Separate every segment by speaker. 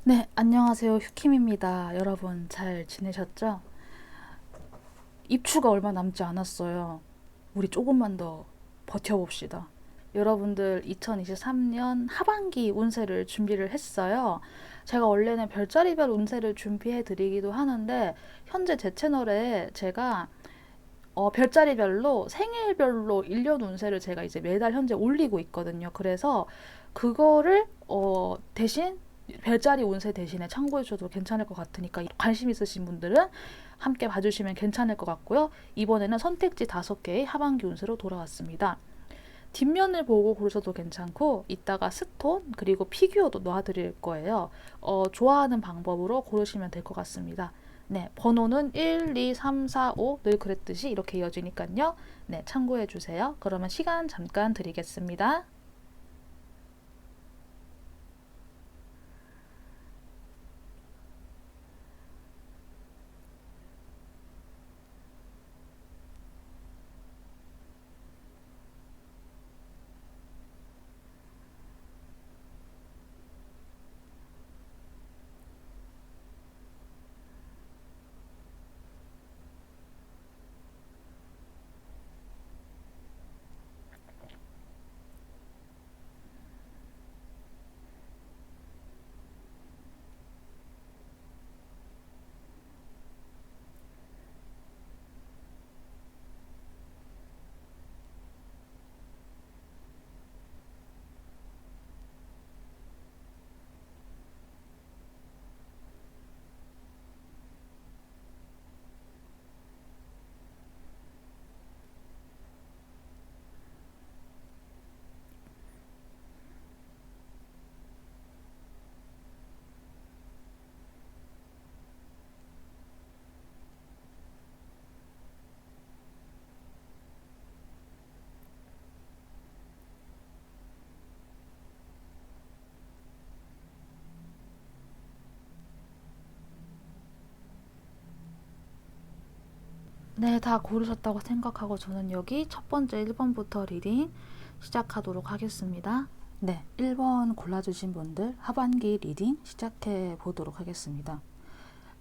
Speaker 1: 네, 안녕하세요. 휴킴입니다. 여러분 잘 지내셨죠? 입추가 얼마 남지 않았어요. 우리 조금만 더 버텨봅시다. 여러분들 2023년 하반기 운세를 준비를 했어요. 제가 원래는 별자리별 운세를 준비해 드리기도 하는데 현재 제 채널에 제가 별자리별로 생일별로 1년 운세를 제가 이제 매달 현재 올리고 있거든요. 그래서 그거를 대신 별자리 운세 대신에 참고해 주셔도 괜찮을 것 같으니까 관심 있으신 분들은 함께 봐주시면 괜찮을 것 같고요. 이번에는 선택지 5개의 하반기 운세로 돌아왔습니다. 뒷면을 보고 고르셔도 괜찮고 이따가 스톤 그리고 피규어도 놔드릴 거예요. 좋아하는 방법으로 고르시면 될 것 같습니다. 네, 번호는 1, 2, 3, 4, 5 늘 그랬듯이 이렇게 이어지니까요. 네, 참고해 주세요. 그러면 시간 잠깐 드리겠습니다. 네, 다 고르셨다고 생각하고 저는 여기 첫 번째 1번부터 리딩 시작하도록 하겠습니다. 네, 1번 골라주신 분들 하반기 리딩 시작해 보도록 하겠습니다.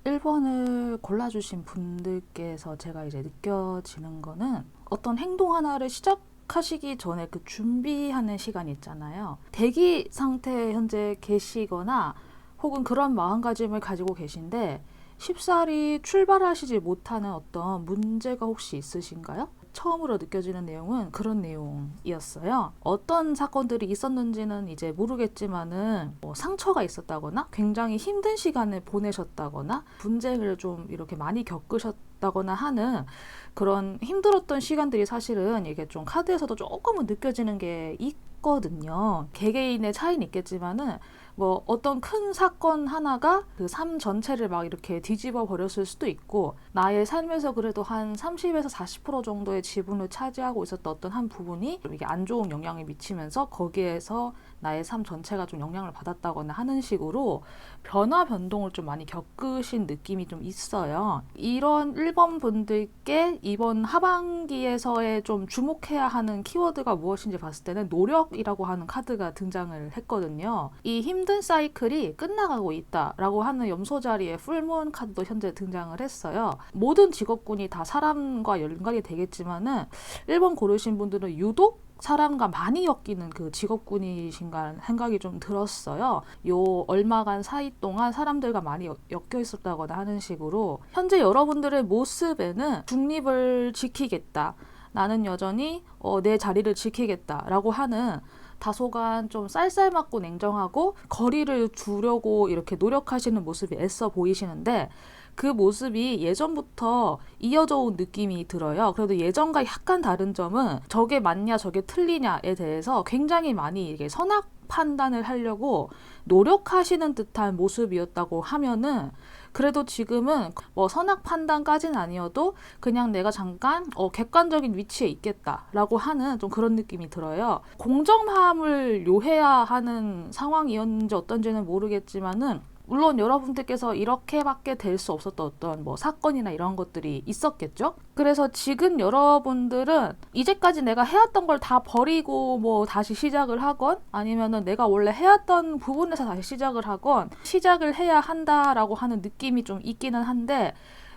Speaker 1: 1번을 골라주신 분들께서 제가 이제 느껴지는 거는 어떤 행동 하나를 시작하시기 전에 그 준비하는 시간 있잖아요. 대기 상태에 현재 계시거나 혹은 그런 마음가짐을 가지고 계신데 쉽사리 출발하시지 못하는 어떤 문제가 혹시 있으신가요? 처음으로 느껴지는 내용은 그런 내용이었어요. 어떤 사건들이 있었는지는 이제 모르겠지만은 상처가 있었다거나 굉장히 힘든 시간을 보내셨다거나 분쟁을 좀 이렇게 많이 겪으셨다거나 하는 그런 힘들었던 시간들이 사실은 이게 좀 카드에서도 조금은 느껴지는 게 있거든요. 개개인의 차이는 있겠지만은 뭐 어떤 큰 사건 하나가 그 삶 전체를 막 이렇게 뒤집어 버렸을 수도 있고 나의 삶에서 그래도 한 30에서 40% 정도의 지분을 차지하고 있었던 어떤 한 부분이 이게 안 좋은 영향을 미치면서 거기에서 나의 삶 전체가 좀 영향을 받았다거나 하는 식으로 변화 변동을 좀 많이 겪으신 느낌이 좀 있어요. 이런 1번 분들께 이번 하반기에서의 좀 주목해야 하는 키워드가 무엇인지 봤을 때는 노력이라고 하는 카드가 등장을 했거든요. 이 힘든 사이클이 끝나가고 있다라고 하는 염소 자리에 풀문 카드도 현재 등장을 했어요. 모든 직업군이 다 사람과 연관이 되겠지만은 1번 고르신 분들은 유독 사람과 많이 엮이는 그 직업군이신가 생각이 좀 들었어요. 요 얼마간 사이 동안 사람들과 많이 엮여 있었다거나 하는 식으로 현재 여러분들의 모습에는 중립을 지키겠다. 나는 여전히 내 자리를 지키겠다라고 하는 다소간 좀 쌀쌀맞고 냉정하고 거리를 두려고 이렇게 노력하시는 모습이 애써 보이시는데 그 모습이 예전부터 이어져 온 느낌이 들어요. 그래도 예전과 약간 다른 점은 저게 맞냐 저게 틀리냐에 대해서 굉장히 많이 이게 선악 판단을 하려고 노력하시는 듯한 모습이었다고 하면은 그래도 지금은 뭐 선악 판단까지는 아니어도 그냥 내가 잠깐 객관적인 위치에 있겠다라고 하는 좀 그런 느낌이 들어요. 공정함을 요해야 하는 상황이었는지 어떤지는 모르겠지만은 물론 여러분들께서 이렇게밖에 될 수 없었던 어떤 뭐 사건이나 이런 것들이 있었겠죠. 그래서 지금 여러분들은 이제까지 내가 해왔던 걸 다 버리고 뭐 다시 시작을 하건, 아니면은 내가 원래 해왔던 부분에서 다시 시작을 하건, 시작을 해야 한다라고 하는 느낌이 좀 있기는 한데,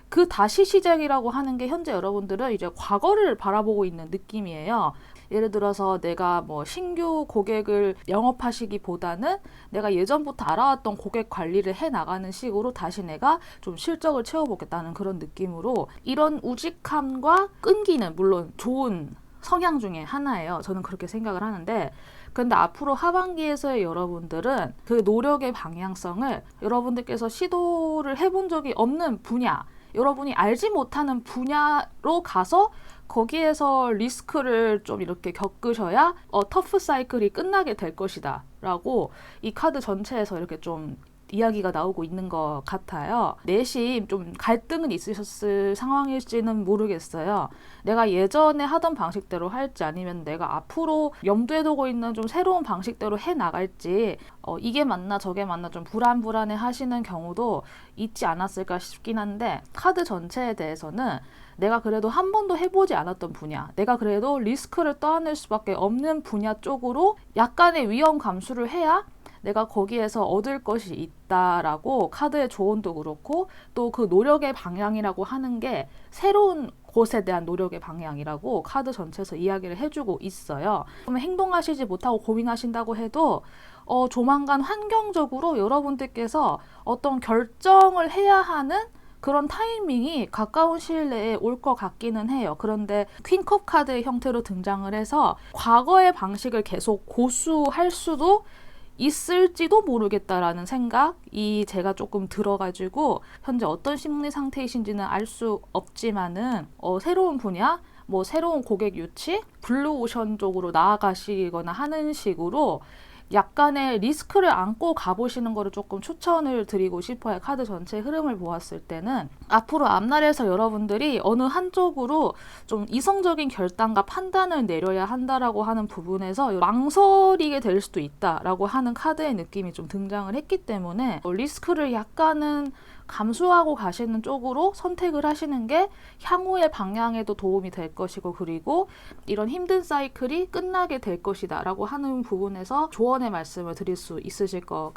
Speaker 1: 그 다시 시작이라고 하는 게 현재 여러분들은 이제 과거를 바라보고 있는 느낌이에요. 예를 들어서 내가 뭐 신규 고객을 영업하시기보다는 내가 예전부터 알아왔던 고객 관리를 해 나가는 식으로 다시 내가 좀 실적을 채워보겠다는 그런 느낌으로, 이런 우직함과 끈기는 물론 좋은 성향 중에 하나예요. 저는 그렇게 생각을 하는데, 근데 앞으로 하반기에서의 여러분들은 그 노력의 방향성을 여러분들께서 시도를 해본 적이 없는 분야, 여러분이 알지 못하는 분야로 가서 거기에서 리스크를 좀 이렇게 겪으셔야 터프 사이클이 끝나게 될 것이다 라고 이 카드 전체에서 이렇게 좀 이야기가 나오고 있는 것 같아요. 내심 좀 갈등은 있으셨을 상황일지는 모르겠어요. 내가 예전에 하던 방식대로 할지, 아니면 내가 앞으로 염두에 두고 있는 좀 새로운 방식대로 해 나갈지, 이게 맞나 저게 맞나 좀 불안불안해 하시는 경우도 있지 않았을까 싶긴 한데, 카드 전체에 대해서는 내가 그래도 한 번도 해보지 않았던 분야, 내가 그래도 리스크를 떠안을 수밖에 없는 분야 쪽으로 약간의 위험 감수를 해야 내가 거기에서 얻을 것이 있다라고, 카드의 조언도 그렇고 또 그 노력의 방향이라고 하는 게 새로운 곳에 대한 노력의 방향이라고 카드 전체에서 이야기를 해주고 있어요. 그러면 행동하시지 못하고 고민하신다고 해도 조만간 환경적으로 여러분들께서 어떤 결정을 해야 하는 그런 타이밍이 가까운 시일 내에 올 것 같기는 해요. 그런데 퀸컵 카드의 형태로 등장을 해서 과거의 방식을 계속 고수할 수도 있을지도 모르겠다라는 생각이 제가 조금 들어가지고, 현재 어떤 심리 상태이신지는 알 수 없지만은 새로운 분야, 뭐 새로운 고객 유치, 블루오션 쪽으로 나아가시거나 하는 식으로 약간의 리스크를 안고 가보시는 거를 조금 추천을 드리고 싶어요. 카드 전체 흐름을 보았을 때는 앞으로 앞날에서 여러분들이 어느 한쪽으로 좀 이성적인 결단과 판단을 내려야 한다라고 하는 부분에서 망설이게 될 수도 있다라고 하는 카드의 느낌이 좀 등장을 했기 때문에 리스크를 약간은 감수하고 가시는 쪽으로 선택을 하시는 게 향후의 방향에도 도움이 될 것이고, 그리고 이런 힘든 사이클이 끝나게 될 것이다 라고 하는 부분에서 조언의 말씀을 드릴 수 있을 것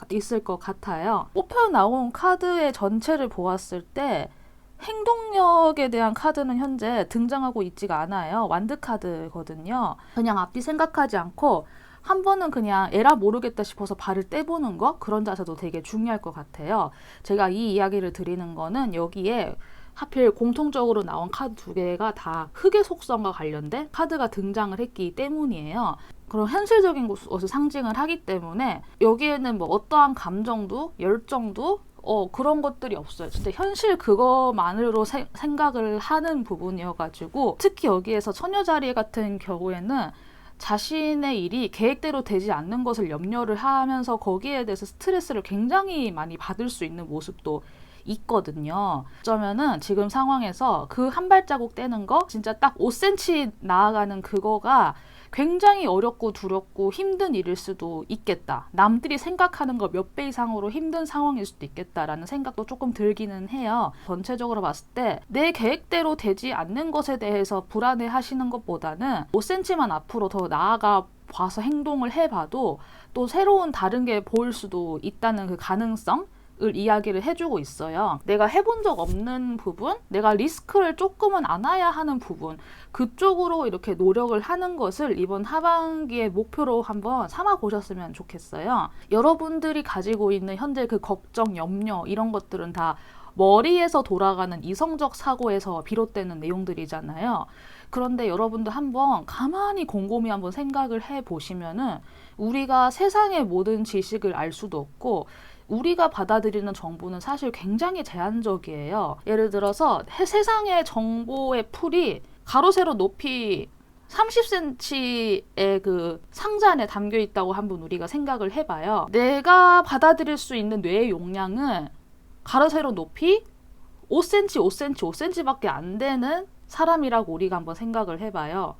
Speaker 1: 같아요. 뽑혀 나온 카드의 전체를 보았을 때 행동력에 대한 카드는 현재 등장하고 있지가 않아요. 완드 카드거든요. 그냥 앞뒤 생각하지 않고 한 번은 그냥 에라 모르겠다 싶어서 발을 떼보는 거, 그런 자세도 되게 중요할 것 같아요. 제가 이 이야기를 드리는 거는 여기에 하필 공통적으로 나온 카드 두 개가 다 흑의 속성과 관련된 카드가 등장을 했기 때문이에요. 그런 현실적인 것을 상징을 하기 때문에 여기에는 뭐 어떠한 감정도 열정도 그런 것들이 없어요. 진짜 현실 그거만으로 생각을 하는 부분이어가지고, 특히 여기에서 처녀 자리 같은 경우에는 자신의 일이 계획대로 되지 않는 것을 염려를 하면서 거기에 대해서 스트레스를 굉장히 많이 받을 수 있는 모습도 있거든요. 어쩌면은 지금 상황에서 그 한 발자국 떼는 거, 진짜 딱 5cm 나아가는 그거가 굉장히 어렵고 두렵고 힘든 일일 수도 있겠다. 남들이 생각하는 거 몇 배 이상으로 힘든 상황일 수도 있겠다라는 생각도 조금 들기는 해요. 전체적으로 봤을 때 내 계획대로 되지 않는 것에 대해서 불안해 하시는 것보다는 5cm만 앞으로 더 나아가 봐서 행동을 해봐도 또 새로운 다른 게 보일 수도 있다는 그 가능성 을 이야기를 해주고 있어요. 내가 해본 적 없는 부분, 내가 리스크를 조금은 안아야 하는 부분, 그쪽으로 이렇게 노력을 하는 것을 이번 하반기의 목표로 한번 삼아 보셨으면 좋겠어요. 여러분들이 가지고 있는 현재 그 걱정, 염려 이런 것들은 다 머리에서 돌아가는 이성적 사고에서 비롯되는 내용들이잖아요. 그런데 여러분도 한번 가만히 곰곰이 한번 생각을 해보시면은 우리가 세상의 모든 지식을 알 수도 없고, 우리가 받아들이는 정보는 사실 굉장히 제한적이에요. 예를 들어서 세상의 정보의 풀이 가로 세로 높이 30cm의 그 상자 안에 담겨 있다고 한번 우리가 생각을 해봐요. 내가 받아들일 수 있는 뇌의 용량은 가로 세로 높이 5cm, 5cm, 5cm밖에 안 되는 사람이라고 우리가 한번 생각을 해봐요.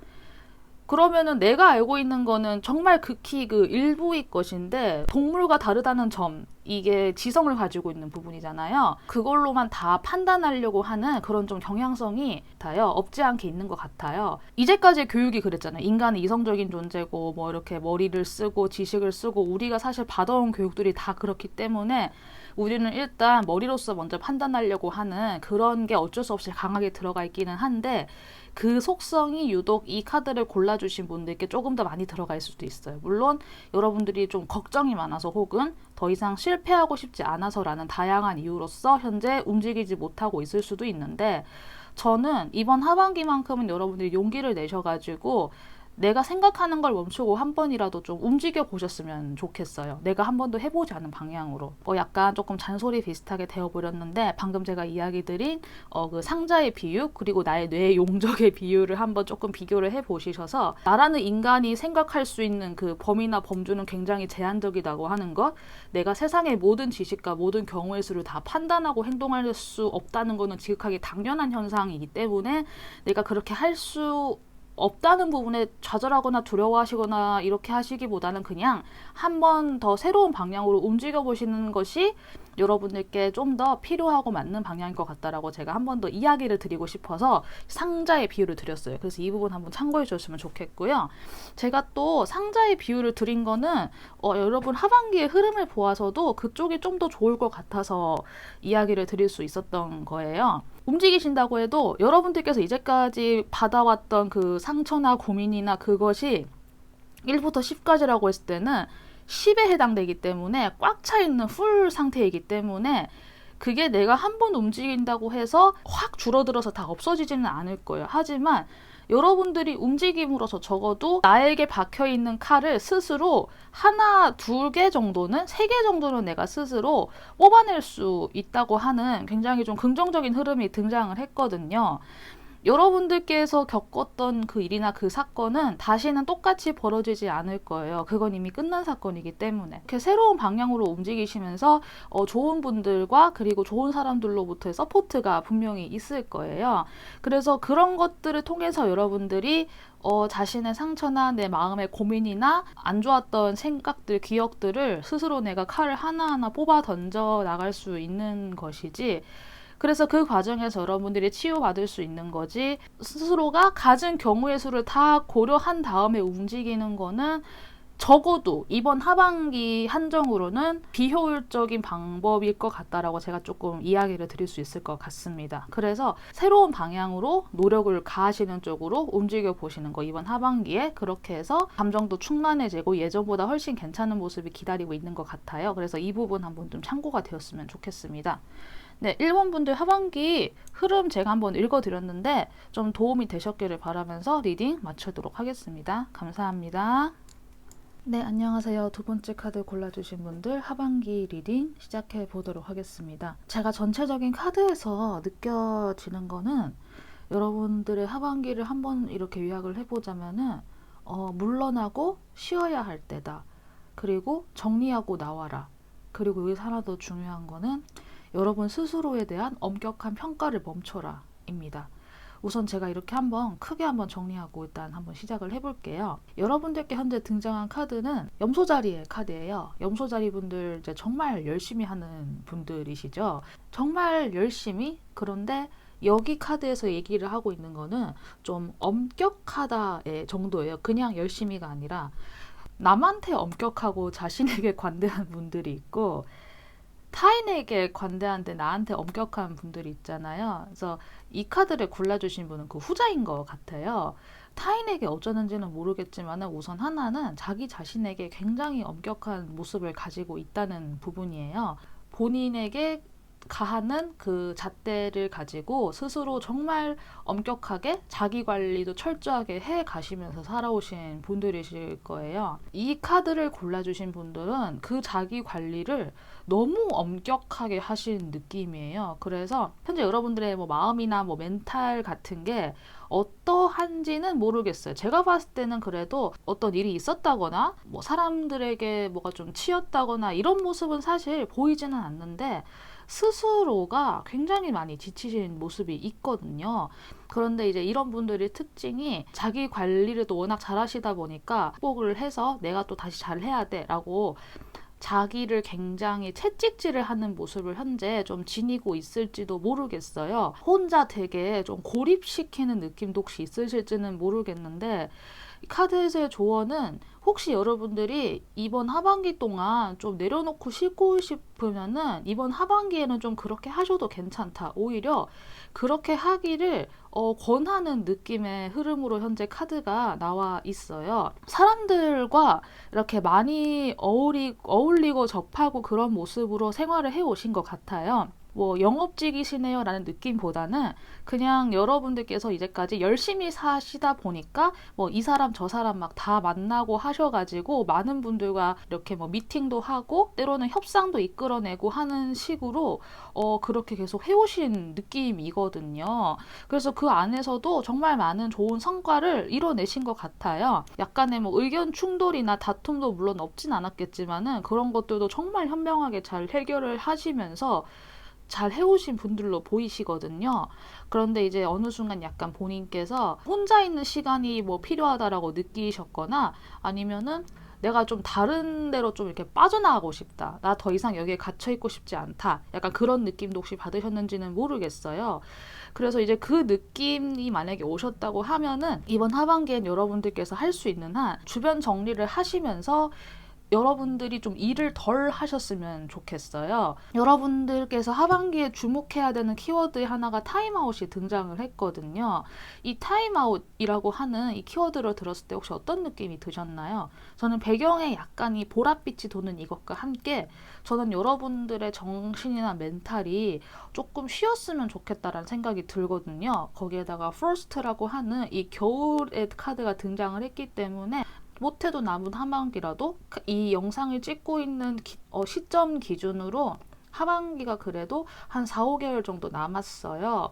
Speaker 1: 그러면은 내가 알고 있는 거는 정말 극히 그 일부의 것인데 동물과 다르다는 점, 이게 지성을 가지고 있는 부분이잖아요. 그걸로만 다 판단하려고 하는 그런 좀 경향성이 없지 않게 있는 것 같아요. 이제까지 교육이 그랬잖아요. 인간은 이성적인 존재고 뭐 이렇게 머리를 쓰고 지식을 쓰고 우리가 사실 받아온 교육들이 다 그렇기 때문에 우리는 일단 머리로서 먼저 판단하려고 하는 그런 게 어쩔 수 없이 강하게 들어가 있기는 한데 그 속성이 유독 이 카드를 골라주신 분들께 조금 더 많이 들어가 있을 수도 있어요. 물론 여러분들이 좀 걱정이 많아서 혹은 더 이상 실패하고 싶지 않아서라는 다양한 이유로서 현재 움직이지 못하고 있을 수도 있는데 저는 이번 하반기만큼은 여러분들이 용기를 내셔가지고 내가 생각하는 걸 멈추고 한 번이라도 좀 움직여 보셨으면 좋겠어요. 내가 한 번도 해보지 않은 방향으로. 약간 조금 잔소리 비슷하게 되어버렸는데 방금 제가 이야기 드린 그 상자의 비유 그리고 나의 뇌 용적의 비유를 한번 조금 비교를 해보시셔서 나라는 인간이 생각할 수 있는 그 범위나 범주는 굉장히 제한적이라고 하는 것, 내가 세상의 모든 지식과 모든 경우의 수를 다 판단하고 행동할 수 없다는 것은 지극하게 당연한 현상이기 때문에 내가 그렇게 할 수 없다는 부분에 좌절하거나 두려워하시거나 이렇게 하시기보다는 그냥 한 번 더 새로운 방향으로 움직여 보시는 것이 여러분들께 좀 더 필요하고 맞는 방향일 것 같다라고 제가 한 번 더 이야기를 드리고 싶어서 상자의 비유를 드렸어요. 그래서 이 부분 한번 참고해 주셨으면 좋겠고요. 제가 또 상자의 비유를 드린 거는 여러분 하반기의 흐름을 보아서도 그쪽이 좀 더 좋을 것 같아서 이야기를 드릴 수 있었던 거예요. 움직이신다고 해도 여러분들께서 이제까지 받아왔던 그 상처나 고민이나 그것이 1부터 10까지라고 했을 때는 10에 해당되기 때문에 꽉 차 있는 풀 상태이기 때문에 그게 내가 한 번 움직인다고 해서 확 줄어들어서 다 없어지지는 않을 거예요. 하지만 여러분들이 움직임으로써 적어도 나에게 박혀있는 칼을 스스로 하나, 두 개 정도는, 세 개 정도는 내가 스스로 뽑아낼 수 있다고 하는 굉장히 좀 긍정적인 흐름이 등장을 했거든요. 여러분들께서 겪었던 그 일이나 그 사건은 다시는 똑같이 벌어지지 않을 거예요. 그건 이미 끝난 사건이기 때문에. 이렇게 새로운 방향으로 움직이시면서 좋은 분들과 그리고 좋은 사람들로부터의 서포트가 분명히 있을 거예요. 그래서 그런 것들을 통해서 여러분들이 자신의 상처나 내 마음의 고민이나 안 좋았던 생각들, 기억들을 스스로 내가 칼을 하나하나 뽑아 던져 나갈 수 있는 것이지, 그래서 그 과정에서 여러분들이 치유받을 수 있는 거지, 스스로가 가진 경우의 수를 다 고려한 다음에 움직이는 거는 적어도 이번 하반기 한정으로는 비효율적인 방법일 것 같다라고 제가 조금 이야기를 드릴 수 있을 것 같습니다. 그래서 새로운 방향으로 노력을 가하시는 쪽으로 움직여 보시는 거, 이번 하반기에 그렇게 해서 감정도 충만해지고 예전보다 훨씬 괜찮은 모습이 기다리고 있는 것 같아요. 그래서 이 부분 한번 좀 참고가 되었으면 좋겠습니다. 네, 1번 분들 하반기 흐름 제가 한번 읽어드렸는데 좀 도움이 되셨기를 바라면서 리딩 마치도록 하겠습니다. 감사합니다. 네, 안녕하세요. 두 번째 카드 골라주신 분들 하반기 리딩 시작해 보도록 하겠습니다. 제가 전체적인 카드에서 느껴지는 거는 여러분들의 하반기를 한번 이렇게 요약을 해보자면은 물러나고 쉬어야 할 때다. 그리고 정리하고 나와라. 그리고 여기서 하나 더 중요한 거는 여러분 스스로에 대한 엄격한 평가를 멈춰라 입니다. 우선 제가 이렇게 크게 한번 정리하고 일단 한번 시작을 해볼게요. 여러분들께 현재 등장한 카드는 염소자리의 카드예요. 염소자리 분들 이제 정말 열심히 하는 분들이시죠. 정말 열심히. 그런데 여기 카드에서 얘기를 하고 있는 거는 좀 엄격하다의 정도예요. 그냥 열심히가 아니라 남한테 엄격하고 자신에게 관대한 분들이 있고 타인에게 관대한데 나한테 엄격한 분들이 있잖아요. 그래서 이 카드를 골라주신 분은 그 후자인 것 같아요. 타인에게 어쩌는지는 모르겠지만 우선 하나는 자기 자신에게 굉장히 엄격한 모습을 가지고 있다는 부분이에요. 본인에게 가하는 그 잣대를 가지고 스스로 정말 엄격하게 자기 관리도 철저하게 해 가시면서 살아오신 분들이실 거예요. 이 카드를 골라주신 분들은 그 자기 관리를 너무 엄격하게 하신 느낌이에요. 그래서 현재 여러분들의 마음이나 멘탈 같은 게 어떠한지는 모르겠어요. 제가 봤을 때는 그래도 어떤 일이 있었다거나 사람들에게 뭐가 좀 치였다거나 이런 모습은 사실 보이지는 않는데 스스로가 굉장히 많이 지치신 모습이 있거든요. 그런데 이제 이런 분들의 특징이 자기 관리를 또 워낙 잘하시다 보니까 극복을 해서 내가 또 다시 잘해야 돼라고 자기를 굉장히 채찍질을 하는 모습을 현재 좀 지니고 있을지도 모르겠어요. 혼자 되게 좀 고립시키는 느낌도 혹시 있으실지는 모르겠는데, 카드에서의 조언은 혹시 여러분들이 이번 하반기 동안 좀 내려놓고 쉬고 싶으면은 이번 하반기에는 좀 그렇게 하셔도 괜찮다. 오히려 그렇게 하기를 권하는 느낌의 흐름으로 현재 카드가 나와 있어요. 사람들과 이렇게 많이 어울리고 접하고 그런 모습으로 생활을 해오신 것 같아요. 뭐 영업직이시네요 라는 느낌보다는 그냥 여러분들께서 이제까지 열심히 사시다 보니까 뭐 이 사람 저 사람 막 다 만나고 하셔가지고 많은 분들과 이렇게 뭐 미팅도 하고 때로는 협상도 이끌어내고 하는 식으로 그렇게 계속 해오신 느낌이거든요. 그래서 그 안에서도 정말 많은 좋은 성과를 이뤄내신 것 같아요. 약간의 뭐 의견 충돌이나 다툼도 물론 없진 않았겠지만은 그런 것들도 정말 현명하게 잘 해결을 하시면서 잘 해오신 분들로 보이시거든요. 그런데 이제 어느 순간 약간 본인께서 혼자 있는 시간이 뭐 필요하다라고 느끼셨거나 아니면은 내가 좀 다른 데로 좀 이렇게 빠져나가고 싶다. 나 더 이상 여기에 갇혀있고 싶지 않다. 약간 그런 느낌도 혹시 받으셨는지는 모르겠어요. 그래서 이제 그 느낌이 만약에 오셨다고 하면은 이번 하반기엔 여러분들께서 할 수 있는 한 주변 정리를 하시면서 여러분들이 좀 일을 덜 하셨으면 좋겠어요. 여러분들께서 하반기에 주목해야 되는 키워드의 하나가 타임아웃이 등장을 했거든요. 이 타임아웃이라고 하는 이 키워드를 들었을 때 혹시 어떤 느낌이 드셨나요? 저는 배경에 약간 이 보랏빛이 도는 이것과 함께 저는 여러분들의 정신이나 멘탈이 조금 쉬었으면 좋겠다라는 생각이 들거든요. 거기에다가 Frost라고 하는 이 겨울의 카드가 등장을 했기 때문에 못해도 남은 하반기라도 이 영상을 찍고 있는 시점 기준으로 하반기가 그래도 한 4, 5개월 정도 남았어요.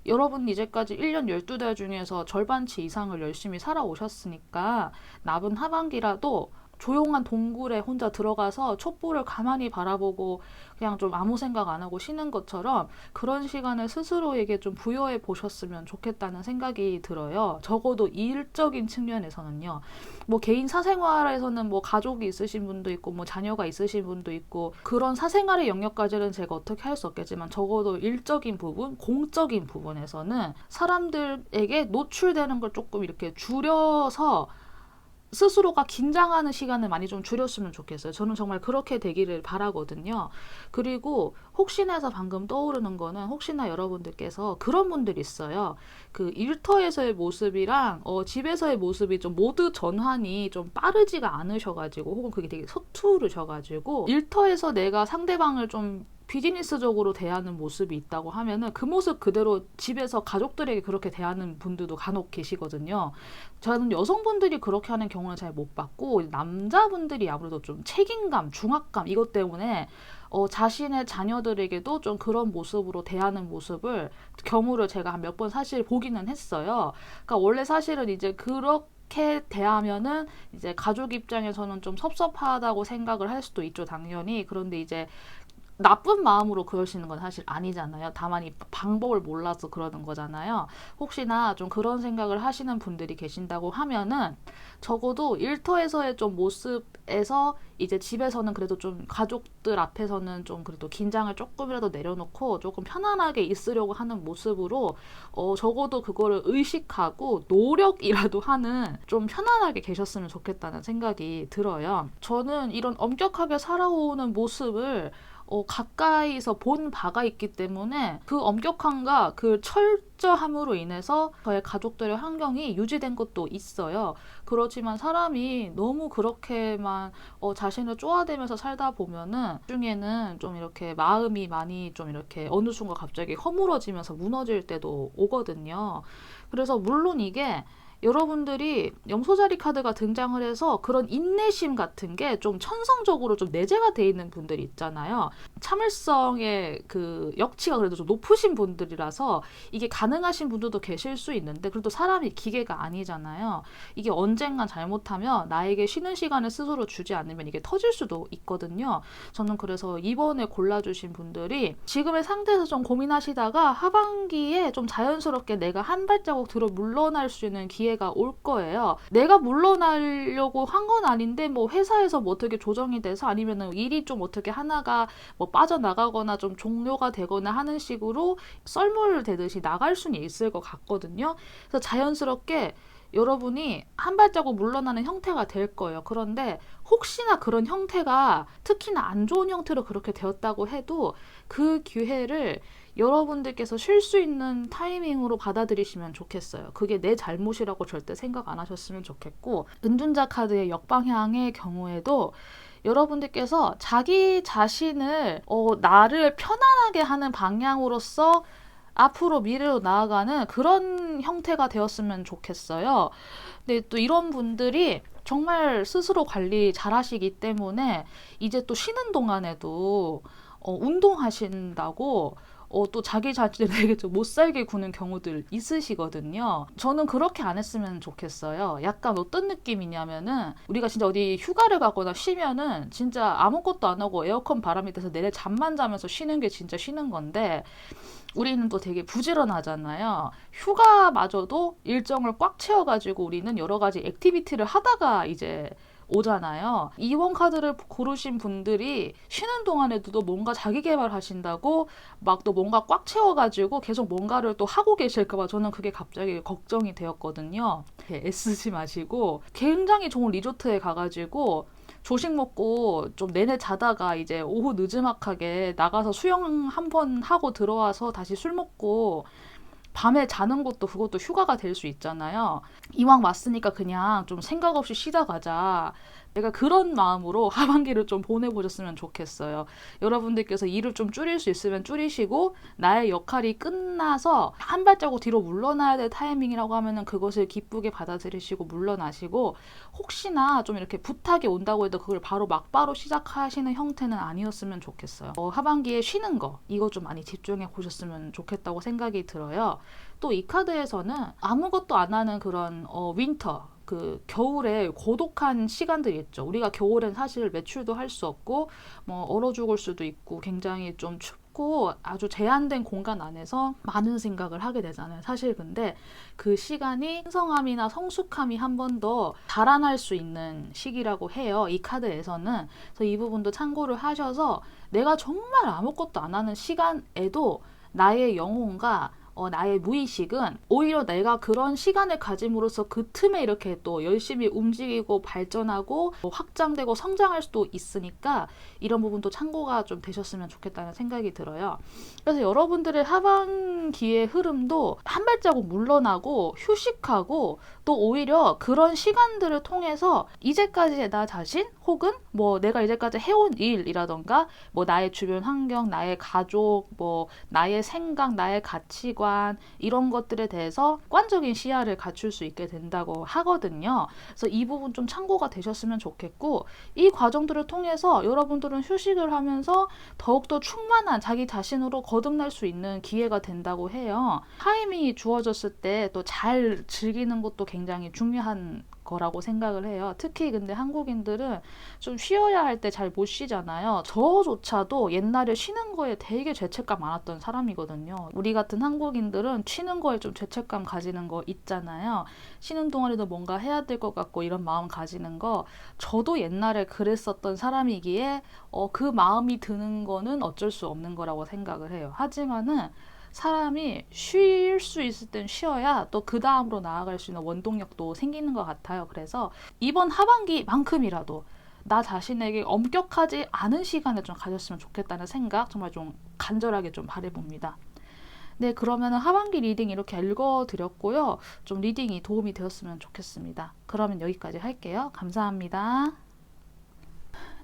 Speaker 1: 여러분 이제까지 1년 12달 중에서 절반치 이상을 열심히 살아오셨으니까 남은 하반기라도 조용한 동굴에 혼자 들어가서 촛불을 가만히 바라보고 그냥 좀 아무 생각 안 하고 쉬는 것처럼 그런 시간을 스스로에게 좀 부여해 보셨으면 좋겠다는 생각이 들어요. 적어도 일적인 측면에서는요. 뭐 개인 사생활에서는 뭐 가족이 있으신 분도 있고 뭐 자녀가 있으신 분도 있고 그런 사생활의 영역까지는 제가 어떻게 할 수 없겠지만 적어도 일적인 부분, 공적인 부분에서는 사람들에게 노출되는 걸 조금 이렇게 줄여서 스스로가 긴장하는 시간을 많이 좀 줄였으면 좋겠어요. 저는 정말 그렇게 되기를 바라거든요. 그리고 혹시나 해서 방금 떠오르는 거는 혹시나 여러분들께서 그런 분들이 있어요. 그 일터에서의 모습이랑 집에서의 모습이 좀 모두 전환이 좀 빠르지가 않으셔가지고 혹은 그게 되게 서투르셔가지고 일터에서 내가 상대방을 좀 비즈니스적으로 대하는 모습이 있다고 하면은 그 모습 그대로 집에서 가족들에게 그렇게 대하는 분들도 간혹 계시거든요. 저는 여성분들이 그렇게 하는 경우는 잘 못 봤고 남자분들이 아무래도 좀 책임감, 중압감 이것 때문에 자신의 자녀들에게도 좀 그런 모습으로 대하는 모습을 경우를 제가 한 몇 번 사실 보기는 했어요. 그러니까 원래 사실은 이제 그렇게 대하면은 이제 가족 입장에서는 좀 섭섭하다고 생각을 할 수도 있죠, 당연히. 그런데 이제 나쁜 마음으로 그러시는 건 사실 아니잖아요. 다만 이 방법을 몰라서 그러는 거잖아요. 혹시나 좀 그런 생각을 하시는 분들이 계신다고 하면은 적어도 일터에서의 좀 모습에서 이제 집에서는 그래도 좀 가족들 앞에서는 좀 그래도 긴장을 조금이라도 내려놓고 조금 편안하게 있으려고 하는 모습으로 적어도 그거를 의식하고 노력이라도 하는 좀 편안하게 계셨으면 좋겠다는 생각이 들어요. 저는 이런 엄격하게 살아오는 모습을 가까이서 본 바가 있기 때문에 그 엄격함과 그 철저함으로 인해서 저의 가족들의 환경이 유지된 것도 있어요. 그렇지만 사람이 너무 그렇게만 자신을 쪼아대면서 살다 보면은 나중에는 좀 이렇게 마음이 많이 좀 이렇게 어느 순간 갑자기 허물어지면서 무너질 때도 오거든요. 그래서 물론 이게 여러분들이 염소자리 카드가 등장을 해서 그런 인내심 같은 게 좀 천성적으로 좀 내재가 돼 있는 분들이 있잖아요. 참을성의 그 역치가 그래도 좀 높으신 분들이라서 이게 가능하신 분들도 계실 수 있는데, 그래도 사람이 기계가 아니잖아요. 이게 언젠간 잘못하면 나에게 쉬는 시간을 스스로 주지 않으면 이게 터질 수도 있거든요. 저는 그래서 이번에 골라주신 분들이 지금의 상태에서 좀 고민하시다가 하반기에 좀 자연스럽게 내가 한 발자국 들어 물러날 수 있는 기회가 올 거예요. 내가 물러나려고 한 건 아닌데 뭐 회사에서 뭐 어떻게 조정이 돼서 아니면은 일이 좀 어떻게 하나가 뭐 빠져나가거나 좀 종료가 되거나 하는 식으로 썰물 대듯이 나갈 수는 있을 것 같거든요. 그래서 자연스럽게 여러분이 한 발자국 물러나는 형태가 될 거예요. 그런데 혹시나 그런 형태가 특히나 안 좋은 형태로 그렇게 되었다고 해도 그 기회를 여러분들께서 쉴 수 있는 타이밍으로 받아들이시면 좋겠어요. 그게 내 잘못이라고 절대 생각 안 하셨으면 좋겠고, 은둔자 카드의 역방향의 경우에도 여러분들께서 자기 자신을 나를 편안하게 하는 방향으로서 앞으로 미래로 나아가는 그런 형태가 되었으면 좋겠어요. 근데 또 이런 분들이 정말 스스로 관리 잘 하시기 때문에 이제 또 쉬는 동안에도 운동하신다고 또 자기 자신에게 좀 못 살게 구는 경우들 있으시거든요. 저는 그렇게 안 했으면 좋겠어요. 약간 어떤 느낌이냐면은 우리가 진짜 어디 휴가를 가거나 쉬면은 진짜 아무것도 안 하고 에어컨 바람 밑에서 내내 잠만 자면서 쉬는 게 진짜 쉬는 건데, 우리는 또 되게 부지런하잖아요. 휴가마저도 일정을 꽉 채워가지고 우리는 여러 가지 액티비티를 하다가 이제 오잖아요. 이번 카드를 고르신 분들이 쉬는 동안에도 또 뭔가 자기 개발하신다고 막 또 뭔가 꽉 채워가지고 계속 뭔가를 또 하고 계실까봐 저는 그게 갑자기 걱정이 되었거든요. 애쓰지 마시고 굉장히 좋은 리조트에 가가지고 조식 먹고 좀 내내 자다가 이제 오후 느지막하게 나가서 수영 한 번 하고 들어와서 다시 술 먹고 밤에 자는 것도 그것도 휴가가 될 수 있잖아요. 이왕 왔으니까 그냥 좀 생각 없이 쉬다 가자. 내가 그런 마음으로 하반기를 좀 보내보셨으면 좋겠어요. 여러분들께서 일을 좀 줄일 수 있으면 줄이시고, 나의 역할이 끝나서 한 발자국 뒤로 물러나야 될 타이밍이라고 하면은 그것을 기쁘게 받아들이시고 물러나시고, 혹시나 좀 이렇게 부탁이 온다고 해도 그걸 바로 막바로 시작하시는 형태는 아니었으면 좋겠어요. 하반기에 쉬는 거, 이거 좀 많이 집중해 보셨으면 좋겠다고 생각이 들어요. 또 이 카드에서는 아무것도 안 하는 그런 윈터, 그 겨울에 고독한 시간들이 있죠. 우리가 겨울엔 사실 외출도 할 수 없고 뭐 얼어 죽을 수도 있고 굉장히 좀 춥고 아주 제한된 공간 안에서 많은 생각을 하게 되잖아요. 사실 근데 그 시간이 신성함이나 성숙함이 한 번 더 달아날 수 있는 시기라고 해요. 이 카드에서는. 그래서 이 부분도 참고를 하셔서 내가 정말 아무것도 안 하는 시간에도 나의 영혼과 나의 무의식은 오히려 내가 그런 시간을 가짐으로써 그 틈에 이렇게 또 열심히 움직이고 발전하고 확장되고 성장할 수도 있으니까 이런 부분도 참고가 좀 되셨으면 좋겠다는 생각이 들어요. 그래서 여러분들의 하반기의 흐름도 한 발자국 물러나고 휴식하고 또 오히려 그런 시간들을 통해서 이제까지의 나 자신 혹은 뭐 내가 이제까지 해온 일이라던가 뭐 나의 주변 환경, 나의 가족, 뭐 나의 생각, 나의 가치관 이런 것들에 대해서 객관적인 시야를 갖출 수 있게 된다고 하거든요. 그래서 이 부분 좀 참고가 되셨으면 좋겠고, 이 과정들을 통해서 여러분들은 휴식을 하면서 더욱더 충만한 자기 자신으로 거듭날 수 있는 기회가 된다고 해요. 타이밍이 주어졌을 때 또 잘 즐기는 것도 굉장히 중요한 거라고 생각을 해요. 특히 근데 한국인들은 좀 쉬어야 할 때 잘 못 쉬잖아요. 저조차도 옛날에 쉬는 거에 되게 죄책감 많았던 사람이거든요. 우리 같은 한국인들은 쉬는 거에 좀 죄책감 가지는 거 있잖아요. 쉬는 동안에도 뭔가 해야 될 것 같고 이런 마음 가지는 거, 저도 옛날에 그랬었던 사람이기에 그 마음이 드는 거는 어쩔 수 없는 거라고 생각을 해요. 하지만은 사람이 쉴 수 있을 땐 쉬어야 또 그 다음으로 나아갈 수 있는 원동력도 생기는 것 같아요. 그래서 이번 하반기만큼이라도 나 자신에게 엄격하지 않은 시간을 좀 가졌으면 좋겠다는 생각 정말 좀 간절하게 좀 바라봅니다. 네, 그러면 하반기 리딩 이렇게 읽어드렸고요. 좀 리딩이 도움이 되었으면 좋겠습니다. 그러면 여기까지 할게요. 감사합니다.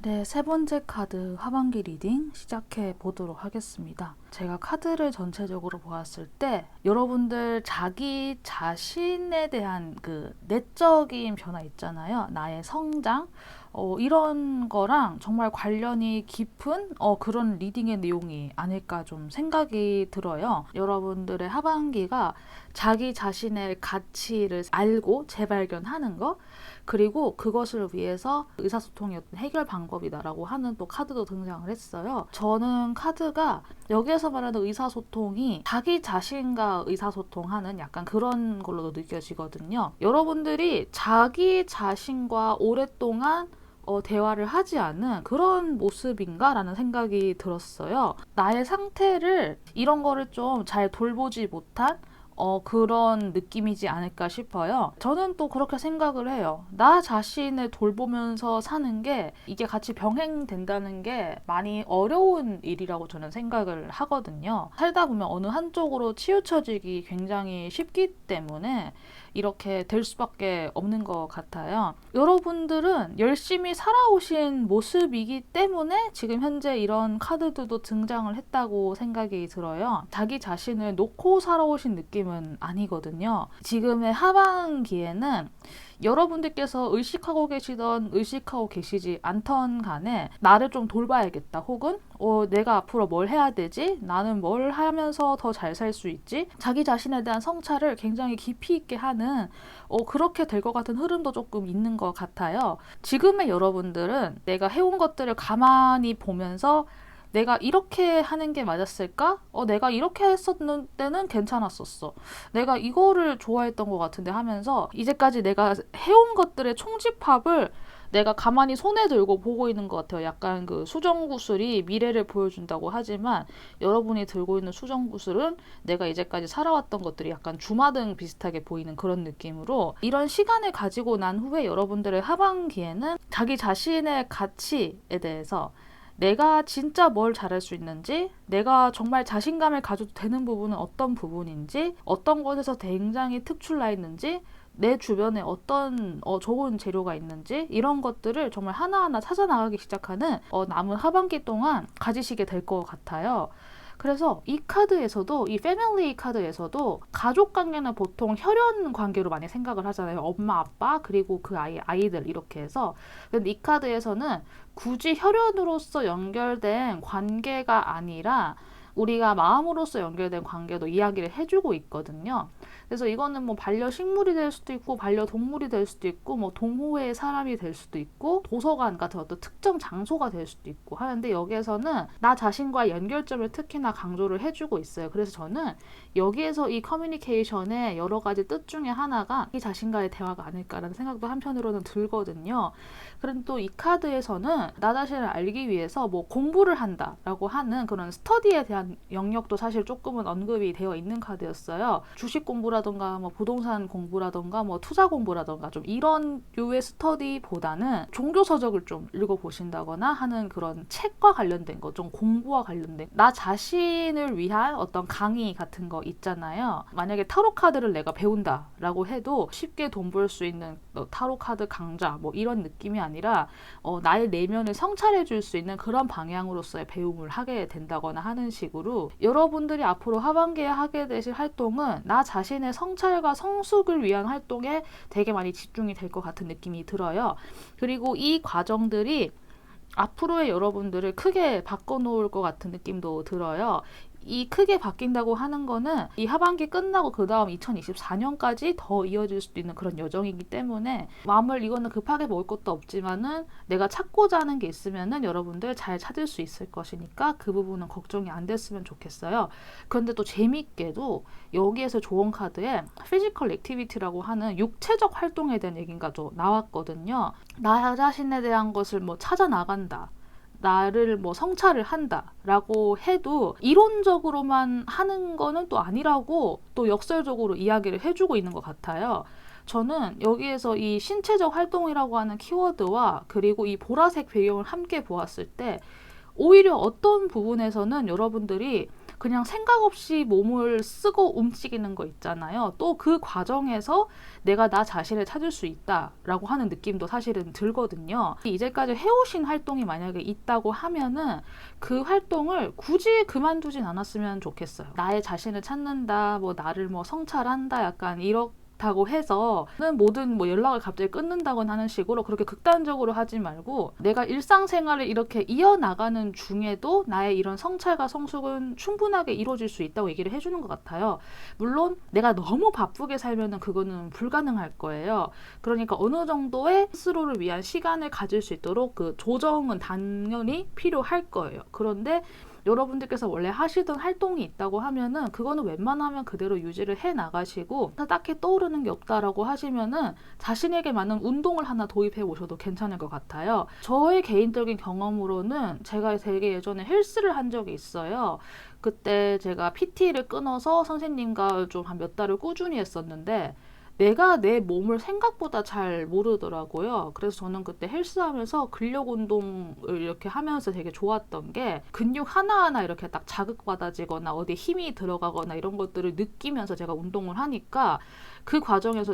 Speaker 1: 네, 세 번째 카드 하반기 리딩 시작해 보도록 하겠습니다. 제가 카드를 전체적으로 보았을 때 여러분들 자기 자신에 대한 그 내적인 변화 있잖아요. 나의 성장, 이런 거랑 정말 관련이 깊은 그런 리딩의 내용이 아닐까 좀 생각이 들어요. 여러분들의 하반기가 자기 자신의 가치를 알고 재발견하는 거, 그리고 그것을 위해서 의사소통이 어떤 해결 방법이다라고 하는 또 카드도 등장을 했어요. 저는 카드가 여기에서 말하는 의사소통이 자기 자신과 의사소통하는 약간 그런 걸로도 느껴지거든요. 여러분들이 자기 자신과 오랫동안 대화를 하지 않은 그런 모습인가? 라는 생각이 들었어요. 나의 상태를 이런 거를 좀 잘 돌보지 못한 그런 느낌이지 않을까 싶어요. 저는 또 그렇게 생각을 해요. 나 자신을 돌보면서 사는 게 이게 같이 병행된다는 게 많이 어려운 일이라고 저는 생각을 하거든요. 살다 보면 어느 한쪽으로 치우쳐지기 굉장히 쉽기 때문에 이렇게 될 수밖에 없는 것 같아요. 여러분들은 열심히 살아오신 모습이기 때문에 지금 현재 이런 카드들도 등장을 했다고 생각이 들어요. 자기 자신을 놓고 살아오신 느낌은 아니거든요. 지금의 하반기에는 여러분들께서 의식하고 계시던 의식하고 계시지 않던 간에 나를 좀 돌봐야겠다, 혹은 내가 앞으로 뭘 해야 되지? 나는 뭘 하면서 더 잘 살 수 있지? 자기 자신에 대한 성찰을 굉장히 깊이 있게 하는 그렇게 될 것 같은 흐름도 조금 있는 것 같아요. 지금의 여러분들은 내가 해온 것들을 가만히 보면서 내가 이렇게 하는 게 맞았을까? 내가 이렇게 했었는 때는 괜찮았었어. 내가 이거를 좋아했던 것 같은데 하면서 이제까지 내가 해온 것들의 총집합을 내가 가만히 손에 들고 보고 있는 것 같아요. 약간 그 수정구슬이 미래를 보여준다고 하지만 여러분이 들고 있는 수정구슬은 내가 이제까지 살아왔던 것들이 약간 주마등 비슷하게 보이는 그런 느낌으로, 이런 시간을 가지고 난 후에 여러분들의 하반기에는 자기 자신의 가치에 대해서 내가 진짜 뭘 잘할 수 있는지, 내가 정말 자신감을 가져도 되는 부분은 어떤 부분인지, 어떤 것에서 굉장히 특출나 있는지, 내 주변에 어떤 좋은 재료가 있는지, 이런 것들을 정말 하나하나 찾아나가기 시작하는 남은 하반기 동안 가지시게 될 것 같아요. 그래서 이 카드에서도, 이 패밀리 카드에서도 가족 관계는 보통 혈연 관계로 많이 생각을 하잖아요. 엄마, 아빠, 그리고 그 아이들 이렇게 해서. 근데 이 카드에서는 굳이 혈연으로서 연결된 관계가 아니라 우리가 마음으로서 연결된 관계도 이야기를 해주고 있거든요. 그래서 이거는 뭐 반려식물이 될 수도 있고, 반려동물이 될 수도 있고, 뭐 동호회의 사람이 될 수도 있고, 도서관 같은 어떤 특정 장소가 될 수도 있고 하는데, 여기에서는 나 자신과의 연결점을 특히나 강조를 해주고 있어요. 그래서 저는 여기에서 이 커뮤니케이션의 여러 가지 뜻 중에 하나가 이 자신과의 대화가 아닐까라는 생각도 한편으로는 들거든요. 그런데 또 이 카드에서는 나 자신을 알기 위해서 뭐 공부를 한다라고 하는 그런 스터디에 대한 영역도 사실 조금은 언급이 되어 있는 카드였어요. 주식 공부라던가 뭐 부동산 공부라던가 뭐 투자 공부라던가 좀 이런 류의 스터디보다는 종교 서적을 좀 읽어보신다거나 하는 그런 책과 관련된 거, 좀 공부와 관련된 나 자신을 위한 어떤 강의 같은 거 있잖아요. 만약에 타로 카드를 내가 배운다라고 해도 쉽게 돈 벌 수 있는 타로 카드 강좌 뭐 이런 느낌이 아니라 나의 내면을 성찰해 줄 수 있는 그런 방향으로서의 배움을 하게 된다거나 하는 식으로, 여러분들이 앞으로 하반기에 하게 되실 활동은 나 자신의 성찰과 성숙을 위한 활동에 되게 많이 집중이 될 것 같은 느낌이 들어요. 그리고 이 과정들이 앞으로의 여러분들을 크게 바꿔놓을 것 같은 느낌도 들어요. 이 크게 바뀐다고 하는 거는 이 하반기 끝나고 그 다음 2024년까지 더 이어질 수도 있는 그런 여정이기 때문에 마음을 이거는 급하게 먹을 것도 없지만은 내가 찾고자 하는 게 있으면은 여러분들 잘 찾을 수 있을 것이니까 그 부분은 걱정이 안 됐으면 좋겠어요. 그런데 또 재밌게도 여기에서 좋은 카드에 피지컬 액티비티라고 하는 육체적 활동에 대한 얘기가 또 나왔거든요. 나 자신에 대한 것을 뭐 찾아 나간다, 나를 뭐 성찰을 한다라고 해도 이론적으로만 하는 거는 또 아니라고 또 역설적으로 이야기를 해주고 있는 것 같아요. 저는 여기에서 이 신체적 활동이라고 하는 키워드와 그리고 이 보라색 배경을 함께 보았을 때 오히려 어떤 부분에서는 여러분들이 그냥 생각 없이 몸을 쓰고 움직이는 거 있잖아요. 또 그 과정에서 내가 나 자신을 찾을 수 있다라고 하는 느낌도 사실은 들거든요. 이제까지 해오신 활동이 만약에 있다고 하면은 그 활동을 굳이 그만두진 않았으면 좋겠어요. 나의 자신을 찾는다, 뭐 나를 뭐 성찰한다, 약간 이렇다고 해서 모든 뭐 연락을 갑자기 끊는다거나 하는 식으로 그렇게 극단적으로 하지 말고, 내가 일상생활을 이렇게 이어나가는 중에도 나의 이런 성찰과 성숙은 충분하게 이루어질 수 있다고 얘기를 해주는 것 같아요. 물론 내가 너무 바쁘게 살면은 그거는 불가능할 거예요. 그러니까 어느 정도의 스스로를 위한 시간을 가질 수 있도록 그 조정은 당연히 필요할 거예요. 그런데 여러분들께서 원래 하시던 활동이 있다고 하면은 그거는 웬만하면 그대로 유지를 해 나가시고, 딱히 떠오르는 게 없다라고 하시면은 자신에게 맞는 운동을 하나 도입해 오셔도 괜찮을 것 같아요. 저의 개인적인 경험으로는 제가 되게 예전에 헬스를 한 적이 있어요. 그때 제가 PT를 끊어서 선생님과 좀 한 몇 달을 꾸준히 했었는데 내가 내 몸을 생각보다 잘 모르더라고요. 그래서 저는 그때 헬스하면서 근력 운동을 이렇게 하면서 되게 좋았던 게, 근육 하나하나 이렇게 딱 자극받아지거나 어디에 힘이 들어가거나 이런 것들을 느끼면서 제가 운동을 하니까 그 과정에서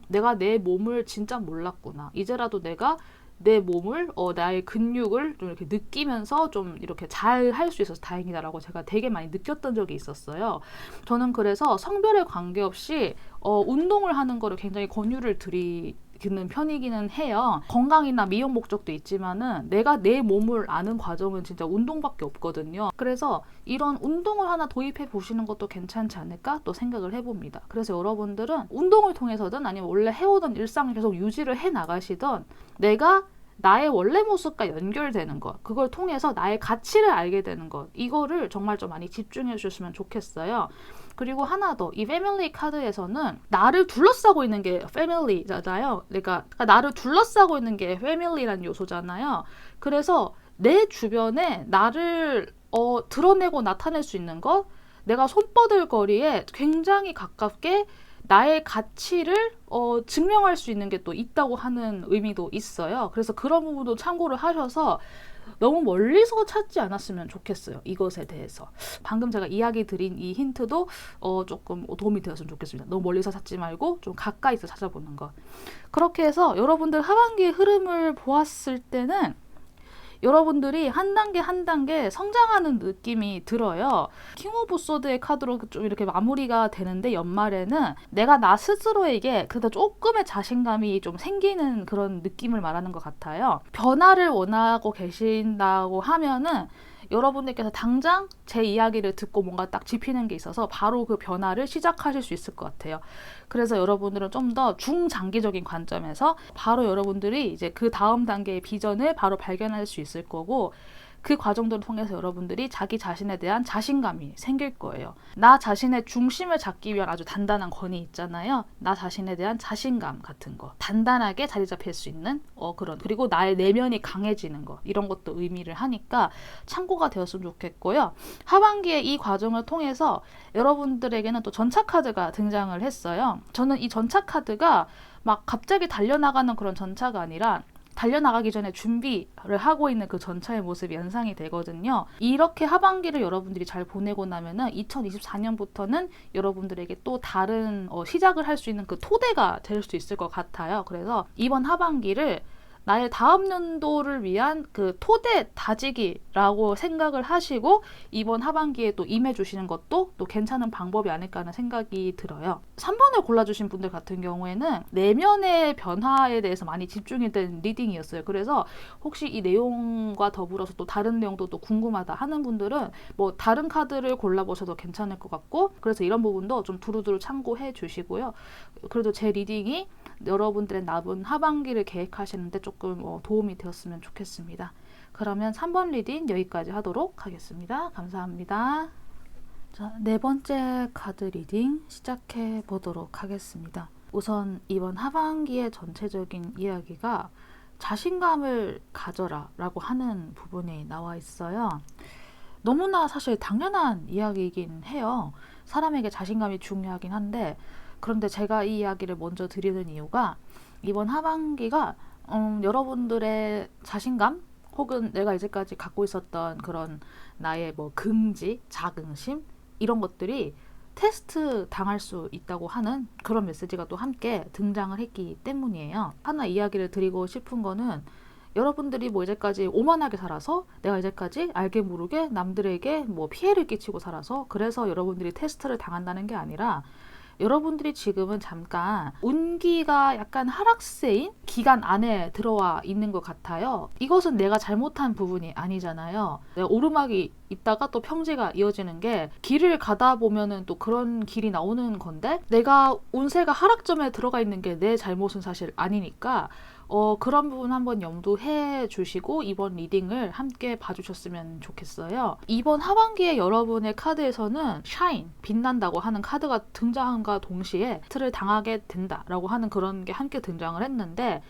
Speaker 1: 내가 내 몸을 진짜 몰랐구나. 이제라도 내가 내 몸을, 나의 근육을 좀 이렇게 느끼면서 좀 이렇게 잘 할 수 있어서 다행이다라고 제가 되게 많이 느꼈던 적이 있었어요. 저는 그래서 성별에 관계없이 운동을 하는 거를 굉장히 권유를 드리는 편이기는 해요. 건강이나 미용 목적도 있지만은 내가 내 몸을 아는 과정은 진짜 운동밖에 없거든요. 그래서 이런 운동을 하나 도입해 보시는 것도 괜찮지 않을까 또 생각을 해봅니다. 그래서 여러분들은 운동을 통해서든 아니면 원래 해오던 일상을 계속 유지를 해 나가시던, 내가 나의 원래 모습과 연결되는 것, 그걸 통해서 나의 가치를 알게 되는 것, 이거를 정말 좀 많이 집중해 주셨으면 좋겠어요. 그리고 하나 더, 이 패밀리 카드에서는 나를 둘러싸고 있는 게 패밀리잖아요. 그러니까 나를 둘러싸고 있는 게 패밀리라는 요소잖아요. 그래서 내 주변에 나를 드러내고 나타낼 수 있는 것, 내가 손뻗을 거리에 굉장히 가깝게 나의 가치를 증명할 수 있는 게 또 있다고 하는 의미도 있어요. 그래서 그런 부분도 참고를 하셔서 너무 멀리서 찾지 않았으면 좋겠어요. 이것에 대해서. 방금 제가 이야기 드린 이 힌트도 조금 도움이 되었으면 좋겠습니다. 너무 멀리서 찾지 말고 좀 가까이서 찾아보는 것. 그렇게 해서 여러분들 하반기의 흐름을 보았을 때는 여러분들이 한 단계 한 단계 성장하는 느낌이 들어요. 킹 오브 소드의 카드로 좀 이렇게 마무리가 되는데, 연말에는 내가 나 스스로에게 그래도 조금의 자신감이 좀 생기는 그런 느낌을 말하는 것 같아요. 변화를 원하고 계신다고 하면은 여러분들께서 당장 제 이야기를 듣고 뭔가 딱 짚히는 게 있어서 바로 그 변화를 시작하실 수 있을 것 같아요. 그래서 여러분들은 좀 더 중장기적인 관점에서 바로 여러분들이 이제 그 다음 단계의 비전을 바로 발견할 수 있을 거고, 그 과정들을 통해서 여러분들이 자기 자신에 대한 자신감이 생길 거예요. 나 자신의 중심을 잡기 위한 아주 단단한 권위 있잖아요. 나 자신에 대한 자신감 같은 거, 단단하게 자리 잡힐 수 있는 그런, 그리고 나의 내면이 강해지는 거, 이런 것도 의미를 하니까 참고가 되었으면 좋겠고요. 하반기에 이 과정을 통해서 여러분들에게는 또 전차 카드가 등장을 했어요. 저는 이 전차 카드가 막 갑자기 달려나가는 그런 전차가 아니라 달려나가기 전에 준비를 하고 있는 그 전차의 모습이 연상이 되거든요. 이렇게 하반기를 여러분들이 잘 보내고 나면은 2024년부터는 여러분들에게 또 다른 시작을 할 수 있는 그 토대가 될 수 있을 것 같아요. 그래서 이번 하반기를 나의 다음 연도를 위한 그 토대 다지기라고 생각을 하시고 이번 하반기에 또 임해주시는 것도 또 괜찮은 방법이 아닐까 하는 생각이 들어요. 3번을 골라주신 분들 같은 경우에는 내면의 변화에 대해서 많이 집중이 된 리딩이었어요. 그래서 혹시 이 내용과 더불어서 또 다른 내용도 또 궁금하다 하는 분들은 뭐 다른 카드를 골라보셔도 괜찮을 것 같고, 그래서 이런 부분도 좀 두루두루 참고해 주시고요. 그래도 제 리딩이 여러분들의 남은 하반기를 계획하시는데 조금 도움이 되었으면 좋겠습니다. 그러면 3번 리딩 여기까지 하도록 하겠습니다. 감사합니다. 자, 네 번째 카드 리딩 시작해 보도록 하겠습니다. 우선 이번 하반기의 전체적인 이야기가 자신감을 가져라 라고 하는 부분이 나와 있어요. 너무나 사실 당연한 이야기이긴 해요. 사람에게 자신감이 중요하긴 한데, 그런데 제가 이 이야기를 먼저 드리는 이유가 이번 하반기가 여러분들의 자신감, 혹은 내가 이제까지 갖고 있었던 그런 나의 뭐 긍지, 자긍심 이런 것들이 테스트 당할 수 있다고 하는 그런 메시지가 또 함께 등장을 했기 때문이에요. 하나 이야기를 드리고 싶은 거는 여러분들이 뭐 이제까지 오만하게 살아서 내가 이제까지 알게 모르게 남들에게 뭐 피해를 끼치고 살아서 그래서 여러분들이 테스트를 당한다는 게 아니라 여러분들이 지금은 잠깐 운기가 약간 하락세인 기간 안에 들어와 있는 것 같아요. 이것은 내가 잘못한 부분이 아니잖아요. 내가 오르막이 있다가 또 평지가 이어지는 게 길을 가다 보면은 또 그런 길이 나오는 건데 내가 운세가 하락점에 들어가 있는 게 내 잘못은 사실 아니니까 그런 부분 한번 염두해 주시고 이번 리딩을 함께 봐주셨으면 좋겠어요. 이번 하반기에 여러분의 카드에서는 샤인, 빛난다고 하는 카드가 등장함과 동시에 테스트를 당하게 된다라고 하는 그런 게 함께 등장을 했는데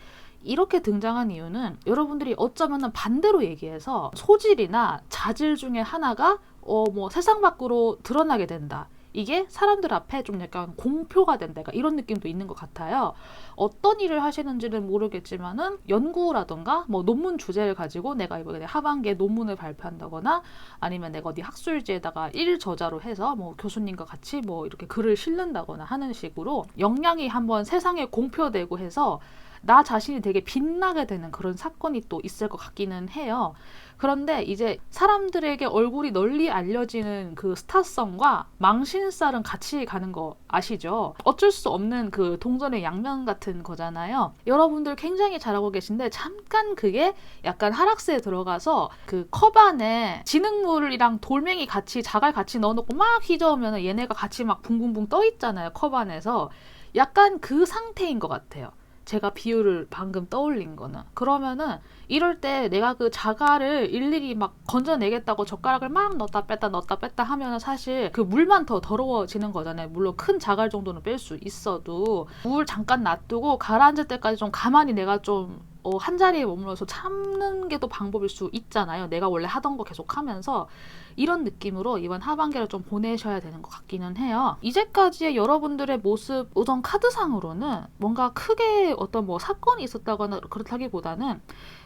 Speaker 1: 이렇게 등장한 이유는 여러분들이 어쩌면 반대로 얘기해서 소질이나 자질 중에 하나가 뭐 세상 밖으로 드러나게 된다. 이게 사람들 앞에 좀 약간 공표가 된다. 이런 느낌도 있는 것 같아요. 어떤 일을 하시는지는 모르겠지만은 연구라던가 뭐 논문 주제를 가지고 내가 이번에 하반기에 논문을 발표한다거나 아니면 내가 어디 학술지에다가 일저자로 해서 뭐 교수님과 같이 뭐 이렇게 글을 실는다거나 하는 식으로 역량이 한번 세상에 공표되고 해서 나 자신이 되게 빛나게 되는 그런 사건이 또 있을 것 같기는 해요. 그런데 이제 사람들에게 얼굴이 널리 알려지는 그 스타성과 망신살은 같이 가는 거 아시죠? 어쩔 수 없는 그 동전의 양면 같은 거잖아요. 여러분들 굉장히 잘하고 계신데 잠깐 그게 약간 하락세에 들어가서 그 컵 안에 진흙물이랑 돌멩이 같이 자갈 같이 넣어놓고 막 휘저으면 얘네가 같이 막 붕붕붕 떠 있잖아요. 컵 안에서. 약간 그 상태인 것 같아요. 제가 비유를 방금 떠올린 거는. 그러면은 이럴 때 내가 그 자갈을 일일이 막 건져내겠다고 젓가락을 막 넣었다 뺐다 하면은 사실 그 물만 더 더러워지는 거잖아요. 물론 큰 자갈 정도는 뺄 수 있어도 물 잠깐 놔두고 가라앉을 때까지 좀 가만히 내가 좀 한 자리에 머물러서 참는 게 또 방법일 수 있잖아요. 내가 원래 하던 거 계속 하면서 이런 느낌으로 이번 하반기를 좀 보내셔야 되는 것 같기는 해요. 이제까지의 여러분들의 모습 우선 카드상으로는 뭔가 크게 어떤 뭐 사건이 있었다거나 그렇다기보다는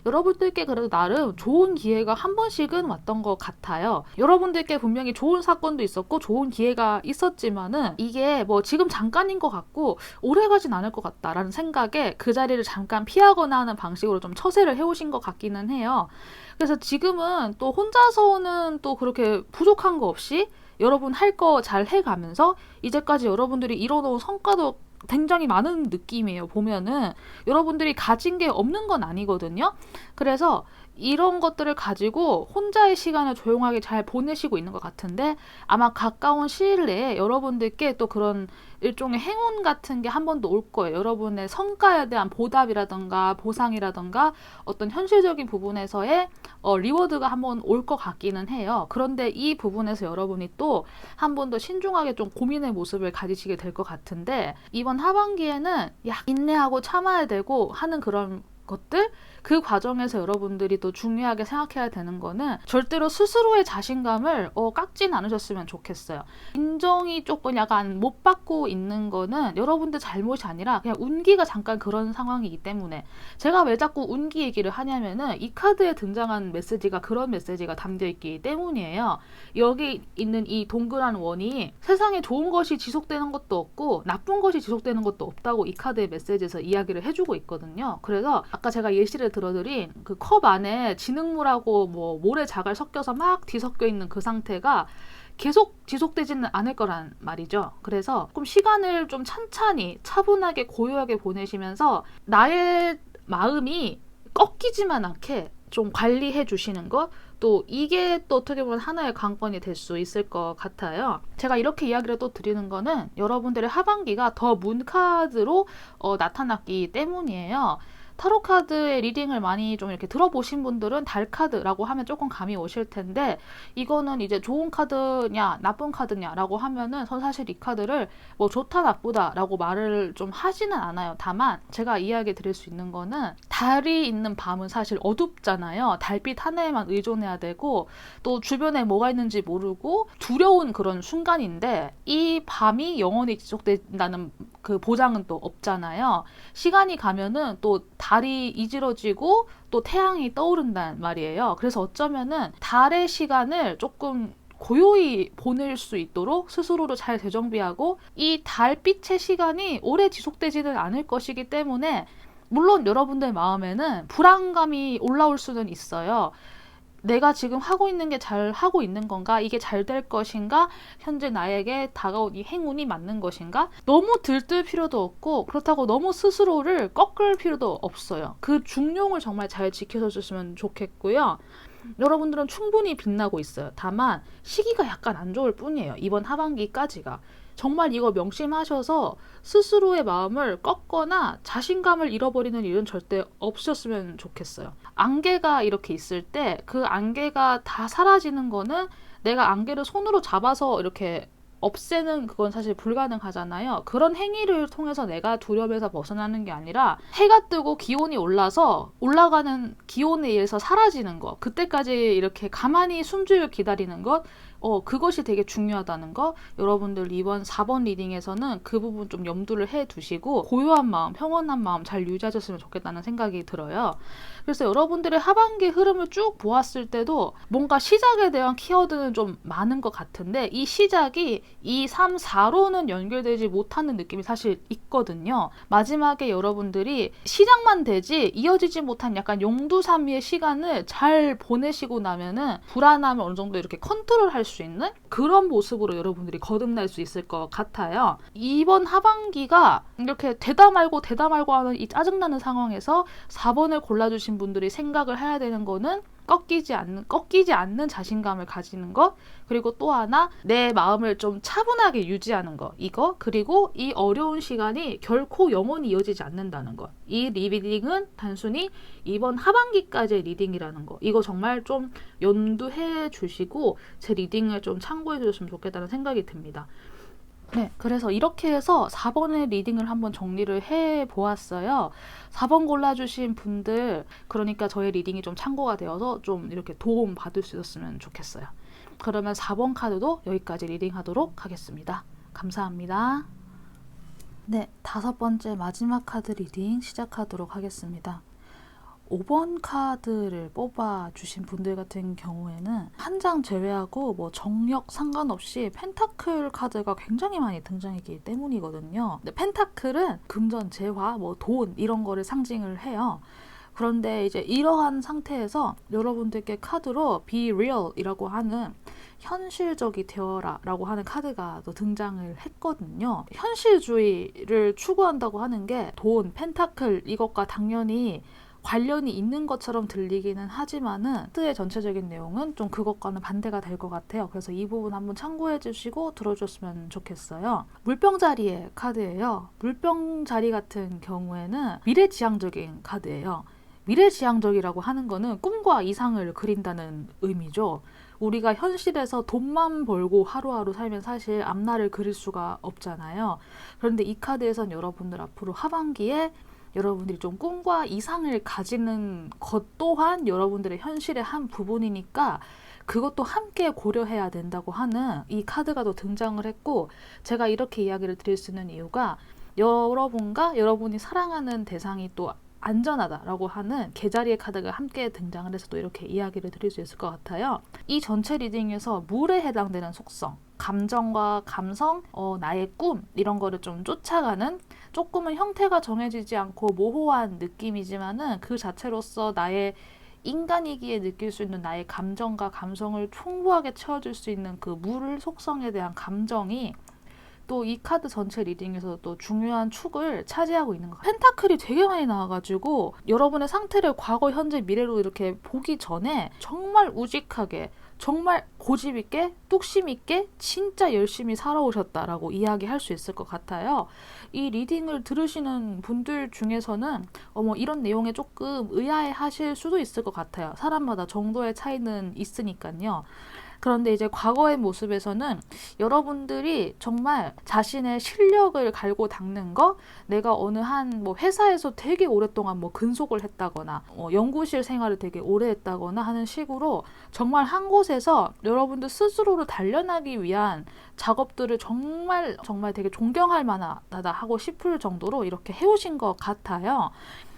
Speaker 1: 여러분들께 그래도 나름 좋은 기회가 한 번씩은 왔던 것 같아요. 여러분들께 분명히 좋은 사건도 있었고 좋은 기회가 있었지만은 이게 뭐 지금 잠깐인 것 같고 오래 가진 않을 것 같다라는 생각에 그 자리를 잠깐 피하거나 하는 방식으로 좀 처세를 해오신 것 같기는 해요. 그래서 지금은 또 혼자서는 또 그렇게 부족한 거 없이 여러분 할 거 잘 해가면서 이제까지 여러분들이 이뤄놓은 성과도 굉장히 많은 느낌이에요. 보면은 여러분들이 가진 게 없는 건 아니거든요. 그래서 이런 것들을 가지고 혼자의 시간을 조용하게 잘 보내시고 있는 것 같은데 아마 가까운 시일 내에 여러분들께 또 그런 일종의 행운 같은 게 한 번 더 올 거예요. 여러분의 성과에 대한 보답이라던가 보상이라던가 어떤 현실적인 부분에서의 리워드가 한 번 올 것 같기는 해요. 그런데 이 부분에서 여러분이 또 한 번 더 신중하게 좀 고민의 모습을 가지시게 될 것 같은데 이번 하반기에는 인내하고 참아야 되고 하는 그런 것들 그 과정에서 여러분들이 또 중요하게 생각해야 되는 거는 절대로 스스로의 자신감을 깎진 않으셨으면 좋겠어요. 인정이 조금 약간 못 받고 있는 거는 여러분들 잘못이 아니라 그냥 운기가 잠깐 그런 상황이기 때문에 제가 왜 자꾸 운기 얘기를 하냐면은 이 카드에 등장한 메시지가 그런 메시지가 담겨있기 때문이에요. 여기 있는 이 동그란 원이 세상에 좋은 것이 지속되는 것도 없고 나쁜 것이 지속되는 것도 없다고 이 카드의 메시지에서 이야기를 해주고 있거든요. 그래서 아까 제가 예시를 들어드린 그 컵 안에 진흙물하고 뭐 모래 자갈 섞여서 막 뒤섞여 있는 그 상태가 계속 지속되지는 않을 거란 말이죠. 그래서 조금 시간을 좀 찬찬히 차분하게 고요하게 보내시면서 나의 마음이 꺾이지만 않게 좀 관리해 주시는 것, 또 이게 또 어떻게 보면 하나의 관건이 될 수 있을 것 같아요. 제가 이렇게 이야기를 또 드리는 거는 여러분들의 하반기가 더 문카드로 나타났기 때문이에요. 타로 카드의 리딩을 많이 좀 이렇게 들어보신 분들은 달 카드라고 하면 조금 감이 오실 텐데 이거는 이제 좋은 카드냐 나쁜 카드냐라고 하면은 전 사실 이 카드를 뭐 좋다 나쁘다라고 말을 좀 하지는 않아요. 다만 제가 이야기 드릴 수 있는 거는 달이 있는 밤은 사실 어둡잖아요. 달빛 하나에만 의존해야 되고 또 주변에 뭐가 있는지 모르고 두려운 그런 순간인데 이 밤이 영원히 지속된다는 그 보장은 또 없잖아요. 시간이 가면은 또 달이 이지러지고 또 태양이 떠오른단 말이에요. 그래서 어쩌면은 달의 시간을 조금 고요히 보낼 수 있도록 스스로를 잘 재정비하고 이 달빛의 시간이 오래 지속되지는 않을 것이기 때문에 물론 여러분들 마음에는 불안감이 올라올 수는 있어요. 내가 지금 하고 있는 게 잘 하고 있는 건가? 이게 잘 될 것인가? 현재 나에게 다가온 이 행운이 맞는 것인가? 너무 들뜰 필요도 없고 그렇다고 너무 스스로를 꺾을 필요도 없어요. 그 중용을 정말 잘 지켜서 줬으면 좋겠고요. 여러분들은 충분히 빛나고 있어요. 다만 시기가 약간 안 좋을 뿐이에요. 이번 하반기까지가. 정말 이거 명심하셔서 스스로의 마음을 꺾거나 자신감을 잃어버리는 일은 절대 없으셨으면 좋겠어요. 안개가 이렇게 있을 때 그 안개가 다 사라지는 거는 내가 안개를 손으로 잡아서 이렇게 없애는 그건 사실 불가능하잖아요. 그런 행위를 통해서 내가 두려움에서 벗어나는 게 아니라 해가 뜨고 기온이 올라서 올라가는 기온에 의해서 사라지는 거, 그때까지 이렇게 가만히 숨죽여 기다리는 것, 그것이 되게 중요하다는 거, 여러분들 이번 4번 리딩에서는 그 부분 좀 염두를 해 두시고 고요한 마음, 평온한 마음 잘 유지하셨으면 좋겠다는 생각이 들어요. 그래서 여러분들의 하반기 흐름을 쭉 보았을 때도 뭔가 시작에 대한 키워드는 좀 많은 것 같은데 이 시작이 2, 3, 4로는 연결되지 못하는 느낌이 사실 있거든요. 마지막에 여러분들이 시작만 되지 이어지지 못한 약간 용두삼이의 시간을 잘 보내시고 나면은 불안함을 어느 정도 이렇게 컨트롤할 수 있는 그런 모습으로 여러분들이 거듭날 수 있을 것 같아요. 이번 하반기가 이렇게 되다 말고 하는 이 짜증나는 상황에서 4번을 골라주신 분들이 생각을 해야 되는 거는 꺾이지 않는 자신감을 가지는 것, 그리고 또 하나 내 마음을 좀 차분하게 유지하는 것, 이거, 그리고 이 어려운 시간이 결코 영원히 이어지지 않는다는 것. 이 리딩은 단순히 이번 하반기까지의 리딩이라는 거, 이거 정말 좀 염두해 주시고 제 리딩을 좀 참고해 주셨으면 좋겠다는 생각이 듭니다. 네, 그래서 이렇게 해서 4번의 리딩을 한번 정리를 해 보았어요. 4번 골라주신 분들, 그러니까 저의 리딩이 좀 참고가 되어서 좀 이렇게 도움 받을 수 있었으면 좋겠어요. 그러면 4번 카드도 여기까지 리딩하도록 하겠습니다. 감사합니다. 네, 5번째 마지막 카드 리딩 시작하도록 하겠습니다. 5번 카드를 뽑아주신 분들 같은 경우에는 한 장 제외하고 뭐 정력 상관없이 펜타클 카드가 굉장히 많이 등장했기 때문이거든요. 근데 펜타클은 금전, 재화, 뭐 돈 이런 거를 상징을 해요. 그런데 이제 이러한 상태에서 여러분들께 카드로 Be Real 이라고 하는 현실적이 되어라 라고 하는 카드가 또 등장을 했거든요. 현실주의를 추구한다고 하는 게 돈, 펜타클 이것과 당연히 관련이 있는 것처럼 들리기는 하지만은 카드의 전체적인 내용은 좀 그것과는 반대가 될 것 같아요. 그래서 이 부분 한번 참고해 주시고 들어줬으면 좋겠어요. 물병자리의 카드예요. 물병자리 같은 경우에는 미래지향적인 카드예요. 미래지향적이라고 하는 거는 꿈과 이상을 그린다는 의미죠. 우리가 현실에서 돈만 벌고 하루하루 살면 사실 앞날을 그릴 수가 없잖아요. 그런데 이 카드에선 여러분들 앞으로 하반기에 여러분들이 좀 꿈과 이상을 가지는 것 또한 여러분들의 현실의 한 부분이니까 그것도 함께 고려해야 된다고 하는 이 카드가 또 등장을 했고, 제가 이렇게 이야기를 드릴 수 있는 이유가 여러분과 여러분이 사랑하는 대상이 또 안전하다라고 하는 개자리의 카드가 함께 등장을 해서 또 이렇게 이야기를 드릴 수 있을 것 같아요. 이 전체 리딩에서 물에 해당되는 속성, 감정과 감성, 나의 꿈 이런 거를 좀 쫓아가는, 조금은 형태가 정해지지 않고 모호한 느낌이지만은 그 자체로서 나의 인간이기에 느낄 수 있는 나의 감정과 감성을 풍부하게 채워줄 수 있는 그 물 속성에 대한 감정이 또 이 카드 전체 리딩에서 또 중요한 축을 차지하고 있는 것 같아요. 펜타클이 되게 많이 나와가지고 여러분의 상태를 과거, 현재, 미래로 이렇게 보기 전에 정말 우직하게, 정말 고집 있게, 뚝심 있게 진짜 열심히 살아오셨다라고 이야기할 수 있을 것 같아요. 이 리딩을 들으시는 분들 중에서는 이런 내용에 조금 의아해 하실 수도 있을 것 같아요. 사람마다 정도의 차이는 있으니까요. 그런데 이제 과거의 모습에서는 여러분들이 정말 자신의 실력을 갈고 닦는 거, 내가 어느 한 뭐 회사에서 되게 오랫동안 뭐 근속을 했다거나 연구실 생활을 되게 오래 했다거나 하는 식으로 정말 한 곳에서 여러분들 스스로를 단련하기 위한 작업들을 정말 되게 존경할 만하다 하고 싶을 정도로 이렇게 해오신 것 같아요.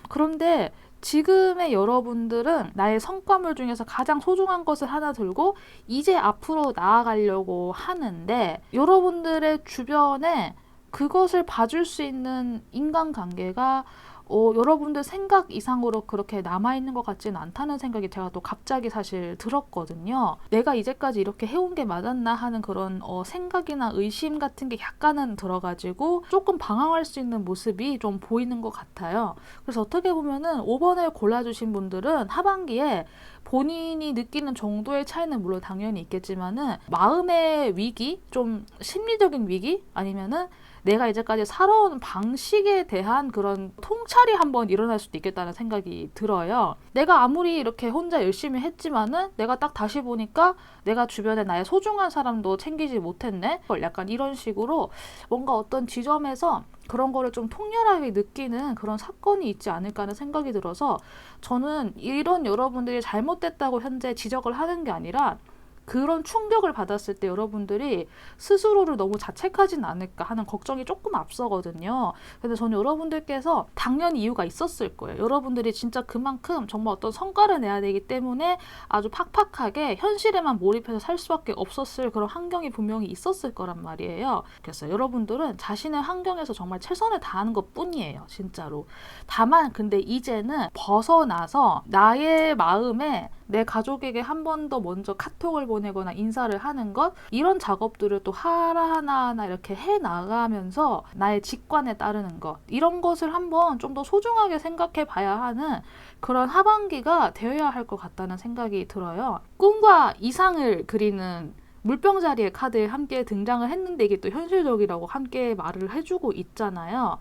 Speaker 1: 그런데 지금의 여러분들은 나의 성과물 중에서 가장 소중한 것을 하나 들고 이제 앞으로 나아가려고 하는데, 여러분들의 주변에 그것을 봐줄 수 있는 인간관계가 여러분들 생각 이상으로 그렇게 남아있는 것 같지는 않다는 생각이 제가 또 갑자기 사실 들었거든요. 내가 이제까지 이렇게 해온 게 맞았나 하는 그런 생각이나 의심 같은 게 약간은 들어가지고 조금 방황할 수 있는 모습이 좀 보이는 것 같아요. 그래서 어떻게 보면은 5번을 골라주신 분들은 하반기에 본인이 느끼는 정도의 차이는 물론 당연히 있겠지만은 마음의 위기, 좀 심리적인 위기, 아니면은 내가 이제까지 살아온 방식에 대한 그런 통찰이 한번 일어날 수도 있겠다는 생각이 들어요. 내가 아무리 이렇게 혼자 열심히 했지만은 내가 딱 다시 보니까 내가 주변에 나의 소중한 사람도 챙기지 못했네? 약간 이런 식으로 뭔가 어떤 지점에서 그런 거를 좀 통렬하게 느끼는 그런 사건이 있지 않을까 하는 생각이 들어서, 저는 이런 여러분들이 잘못됐다고 현재 지적을 하는 게 아니라 그런 충격을 받았을 때 여러분들이 스스로를 너무 자책하진 않을까 하는 걱정이 조금 앞서거든요. 근데 저는 여러분들께서 당연히 이유가 있었을 거예요. 여러분들이 진짜 그만큼 정말 어떤 성과를 내야 되기 때문에 아주 팍팍하게 현실에만 몰입해서 살 수밖에 없었을 그런 환경이 분명히 있었을 거란 말이에요. 그래서 여러분들은 자신의 환경에서 정말 최선을 다하는 것 뿐이에요. 진짜로. 다만 근데 이제는 벗어나서 나의 마음에 내 가족에게 한 번 더 먼저 카톡을 보내거나 인사를 하는 것, 이런 작업들을 또 하나하나 이렇게 해나가면서 나의 직관에 따르는 것, 이런 것을 한번 좀 더 소중하게 생각해 봐야 하는 그런 하반기가 되어야 할 것 같다는 생각이 들어요. 꿈과 이상을 그리는 물병자리의 카드에 함께 등장을 했는데 이게 또 현실적이라고 함께 말을 해주고 있잖아요.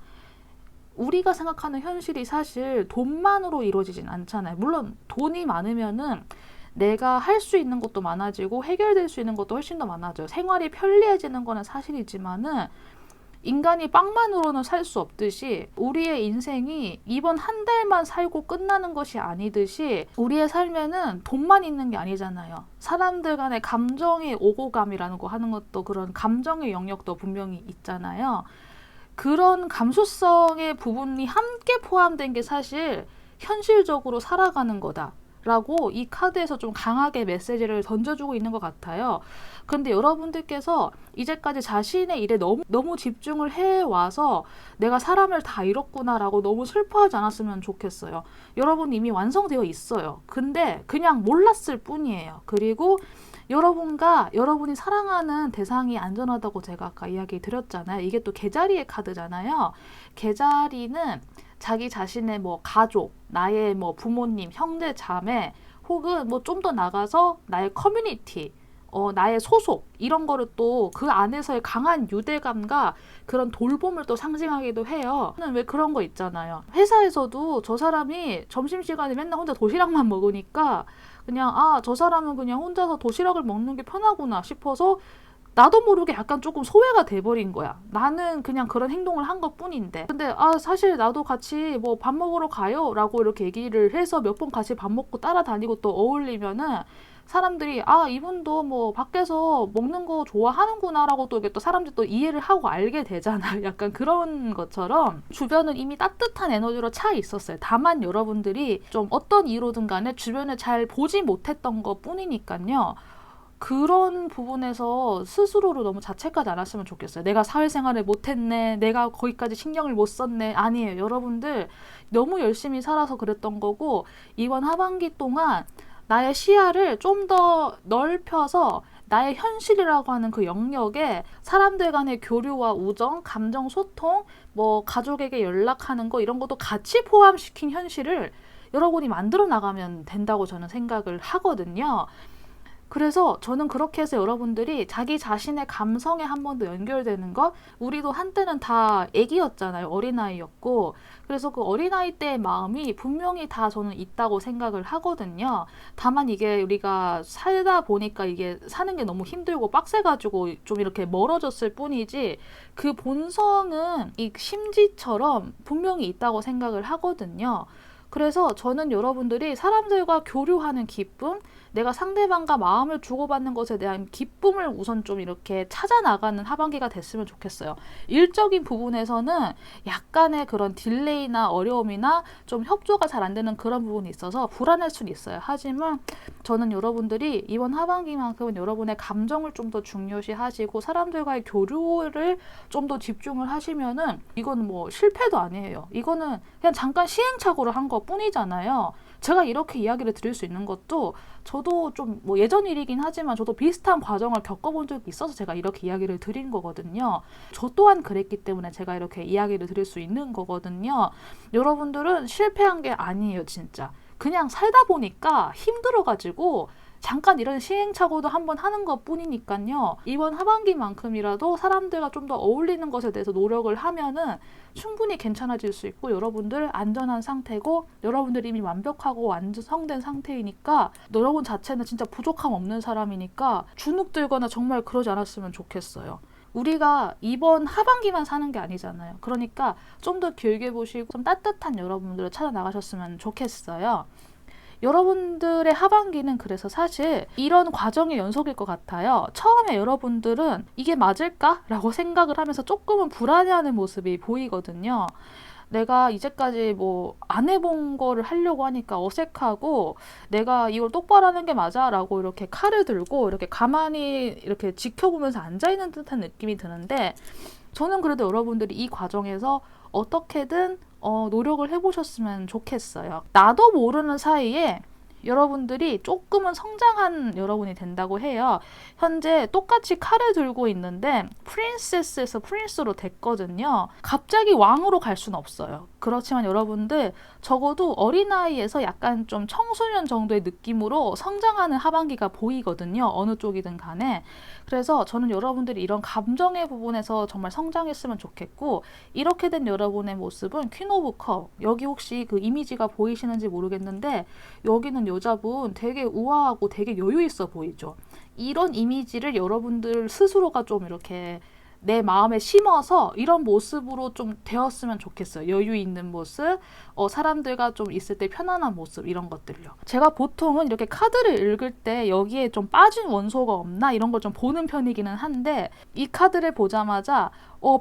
Speaker 1: 우리가 생각하는 현실이 사실 돈만으로 이루어지진 않잖아요. 물론 돈이 많으면은 내가 할 수 있는 것도 많아지고 해결될 수 있는 것도 훨씬 더 많아져요. 생활이 편리해지는 거는 사실이지만은 인간이 빵만으로는 살 수 없듯이 우리의 인생이 이번 한 달만 살고 끝나는 것이 아니듯이 우리의 삶에는 돈만 있는 게 아니잖아요. 사람들 간의 감정의 오고감이라는 거 하는 것도 그런 감정의 영역도 분명히 있잖아요. 그런 감수성의 부분이 함께 포함된 게 사실 현실적으로 살아가는 거다 라고 이 카드에서 좀 강하게 메시지를 던져주고 있는 것 같아요. 근데 여러분들께서 이제까지 자신의 일에 너무 집중을 해와서 내가 사람을 다 잃었구나 라고 너무 슬퍼하지 않았으면 좋겠어요. 여러분 이미 완성되어 있어요. 근데 그냥 몰랐을 뿐이에요. 그리고 여러분이 사랑하는 대상이 안전하다고 제가 아까 이야기 드렸잖아요. 이게 또 개자리의 카드잖아요. 개자리는 자기 자신의 뭐 가족, 나의 뭐 부모님, 형제, 자매, 혹은 뭐 좀 더 나가서 나의 커뮤니티, 나의 소속, 이런 거를 또 그 안에서의 강한 유대감과 그런 돌봄을 또 상징하기도 해요. 왜 그런 거 있잖아요. 회사에서도 저 사람이 점심시간에 맨날 혼자 도시락만 먹으니까 그냥 저 사람은 그냥 혼자서 도시락을 먹는 게 편하구나 싶어서 나도 모르게 약간 조금 소외가 돼버린 거야. 나는 그냥 그런 행동을 한 것뿐인데. 근데 사실 나도 같이 뭐 밥 먹으러 가요 라고 이렇게 얘기를 해서 몇 번 같이 밥 먹고 따라다니고 또 어울리면은 사람들이 이분도 뭐 밖에서 먹는 거 좋아하는구나 라고 또 이게 또 사람들이 또 이해를 하고 알게 되잖아요. 약간 그런 것처럼 주변은 이미 따뜻한 에너지로 차 있었어요. 다만 여러분들이 좀 어떤 이유로든 간에 주변을 잘 보지 못했던 것 뿐이니까요. 그런 부분에서 스스로를 너무 자책하지 않았으면 좋겠어요. 내가 사회생활을 못했네, 내가 거기까지 신경을 못 썼네. 아니에요. 여러분들 너무 열심히 살아서 그랬던 거고, 이번 하반기 동안 나의 시야를 좀 더 넓혀서 나의 현실이라고 하는 그 영역에 사람들 간의 교류와 우정, 감정 소통, 뭐 가족에게 연락하는 거, 이런 것도 같이 포함시킨 현실을 여러분이 만들어 나가면 된다고 저는 생각을 하거든요. 그래서 저는 그렇게 해서 여러분들이 자기 자신의 감성에 한 번 더 연결되는 것, 우리도 한때는 다 애기였잖아요. 어린아이였고. 그래서 그 어린아이 때의 마음이 분명히 다 저는 있다고 생각을 하거든요. 다만 이게 우리가 살다 보니까 이게 사는 게 너무 힘들고 빡세가지고 좀 이렇게 멀어졌을 뿐이지, 그 본성은 이 심지처럼 분명히 있다고 생각을 하거든요. 그래서 저는 여러분들이 사람들과 교류하는 기쁨, 내가 상대방과 마음을 주고받는 것에 대한 기쁨을 우선 좀 이렇게 찾아나가는 하반기가 됐으면 좋겠어요. 일적인 부분에서는 약간의 그런 딜레이나 어려움이나 좀 협조가 잘 안 되는 그런 부분이 있어서 불안할 수는 있어요. 하지만 저는 여러분들이 이번 하반기만큼은 여러분의 감정을 좀 더 중요시 하시고 사람들과의 교류를 좀 더 집중을 하시면은 이건 뭐 실패도 아니에요. 이거는 그냥 잠깐 시행착오를 한 것 뿐이잖아요. 제가 이렇게 이야기를 드릴 수 있는 것도 저도 좀 뭐 예전 일이긴 하지만 저도 비슷한 과정을 겪어본 적이 있어서 제가 이렇게 이야기를 드린 거거든요. 저 또한 그랬기 때문에 제가 이렇게 이야기를 드릴 수 있는 거거든요. 여러분들은 실패한 게 아니에요, 진짜. 그냥 살다 보니까 힘들어가지고 잠깐 이런 시행착오도 한번 하는 것 뿐이니까요. 이번 하반기만큼이라도 사람들과 좀 더 어울리는 것에 대해서 노력을 하면은 충분히 괜찮아질 수 있고, 여러분들 안전한 상태고, 여러분들 이미 완벽하고 완성된 상태이니까, 여러분 자체는 진짜 부족함 없는 사람이니까 주눅들거나 정말 그러지 않았으면 좋겠어요. 우리가 이번 하반기만 사는 게 아니잖아요. 그러니까 좀 더 길게 보시고 좀 따뜻한 여러분들을 찾아 나가셨으면 좋겠어요. 여러분들의 하반기는 그래서 사실 이런 과정의 연속일 것 같아요. 처음에 여러분들은 이게 맞을까? 라고 생각을 하면서 조금은 불안해하는 모습이 보이거든요. 내가 이제까지 뭐 안 해본 거를 하려고 하니까 어색하고, 내가 이걸 똑바로 하는 게 맞아? 라고 이렇게 칼을 들고 이렇게 가만히 이렇게 지켜보면서 앉아있는 듯한 느낌이 드는데, 저는 그래도 여러분들이 이 과정에서 어떻게든 노력을 해보셨으면 좋겠어요. 나도 모르는 사이에 여러분들이 조금은 성장한 여러분이 된다고 해요. 현재 똑같이 칼을 들고 있는데 프린세스에서 프린스로 됐거든요. 갑자기 왕으로 갈 수는 없어요. 그렇지만 여러분들 적어도 어린아이에서 약간 좀 청소년 정도의 느낌으로 성장하는 하반기가 보이거든요. 어느 쪽이든 간에. 그래서 저는 여러분들이 이런 감정의 부분에서 정말 성장했으면 좋겠고, 이렇게 된 여러분의 모습은 퀸 오브 컵, 여기 혹시 그 이미지가 보이시는지 모르겠는데 여기는 여자분 되게 우아하고 되게 여유 있어 보이죠. 이런 이미지를 여러분들 스스로가 좀 이렇게 내 마음에 심어서 이런 모습으로 좀 되었으면 좋겠어요. 여유 있는 모습, 사람들과 좀 있을 때 편안한 모습, 이런 것들요. 제가 보통은 이렇게 카드를 읽을 때 여기에 좀 빠진 원소가 없나 이런 걸 좀 보는 편이기는 한데, 이 카드를 보자마자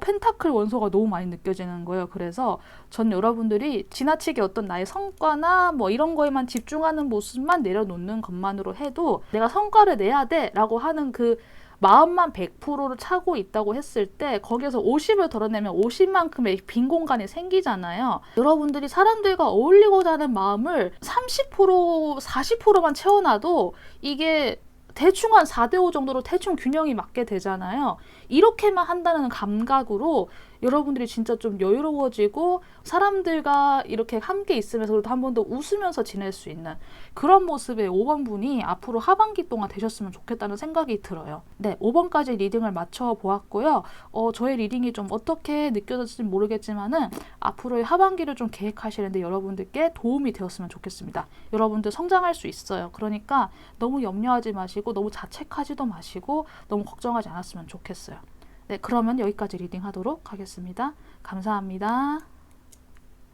Speaker 1: 펜타클 원소가 너무 많이 느껴지는 거예요. 그래서 전 여러분들이 지나치게 어떤 나의 성과나 뭐 이런 거에만 집중하는 모습만 내려놓는 것만으로 해도 내가 성과를 내야 돼 라고 하는 그 마음만 100%를 차고 있다고 했을 때 거기에서 50을 덜어내면 50만큼의 빈 공간이 생기잖아요. 여러분들이 사람들과 어울리고자 하는 마음을 30%, 40%만 채워놔도 이게 대충 한 4대5 정도로 대충 균형이 맞게 되잖아요. 이렇게만 한다는 감각으로 여러분들이 진짜 좀 여유로워지고 사람들과 이렇게 함께 있으면서 한 번 더 웃으면서 지낼 수 있는 그런 모습의 5번 분이 앞으로 하반기 동안 되셨으면 좋겠다는 생각이 들어요. 네, 5번까지 리딩을 마쳐 보았고요. 저의 리딩이 좀 어떻게 느껴졌을지 모르겠지만은 앞으로의 하반기를 좀 계획하시는데 여러분들께 도움이 되었으면 좋겠습니다. 여러분들 성장할 수 있어요. 그러니까 너무 염려하지 마시고 너무 자책하지도 마시고 너무 걱정하지 않았으면 좋겠어요. 네, 그러면 여기까지 리딩하도록 하겠습니다. 감사합니다.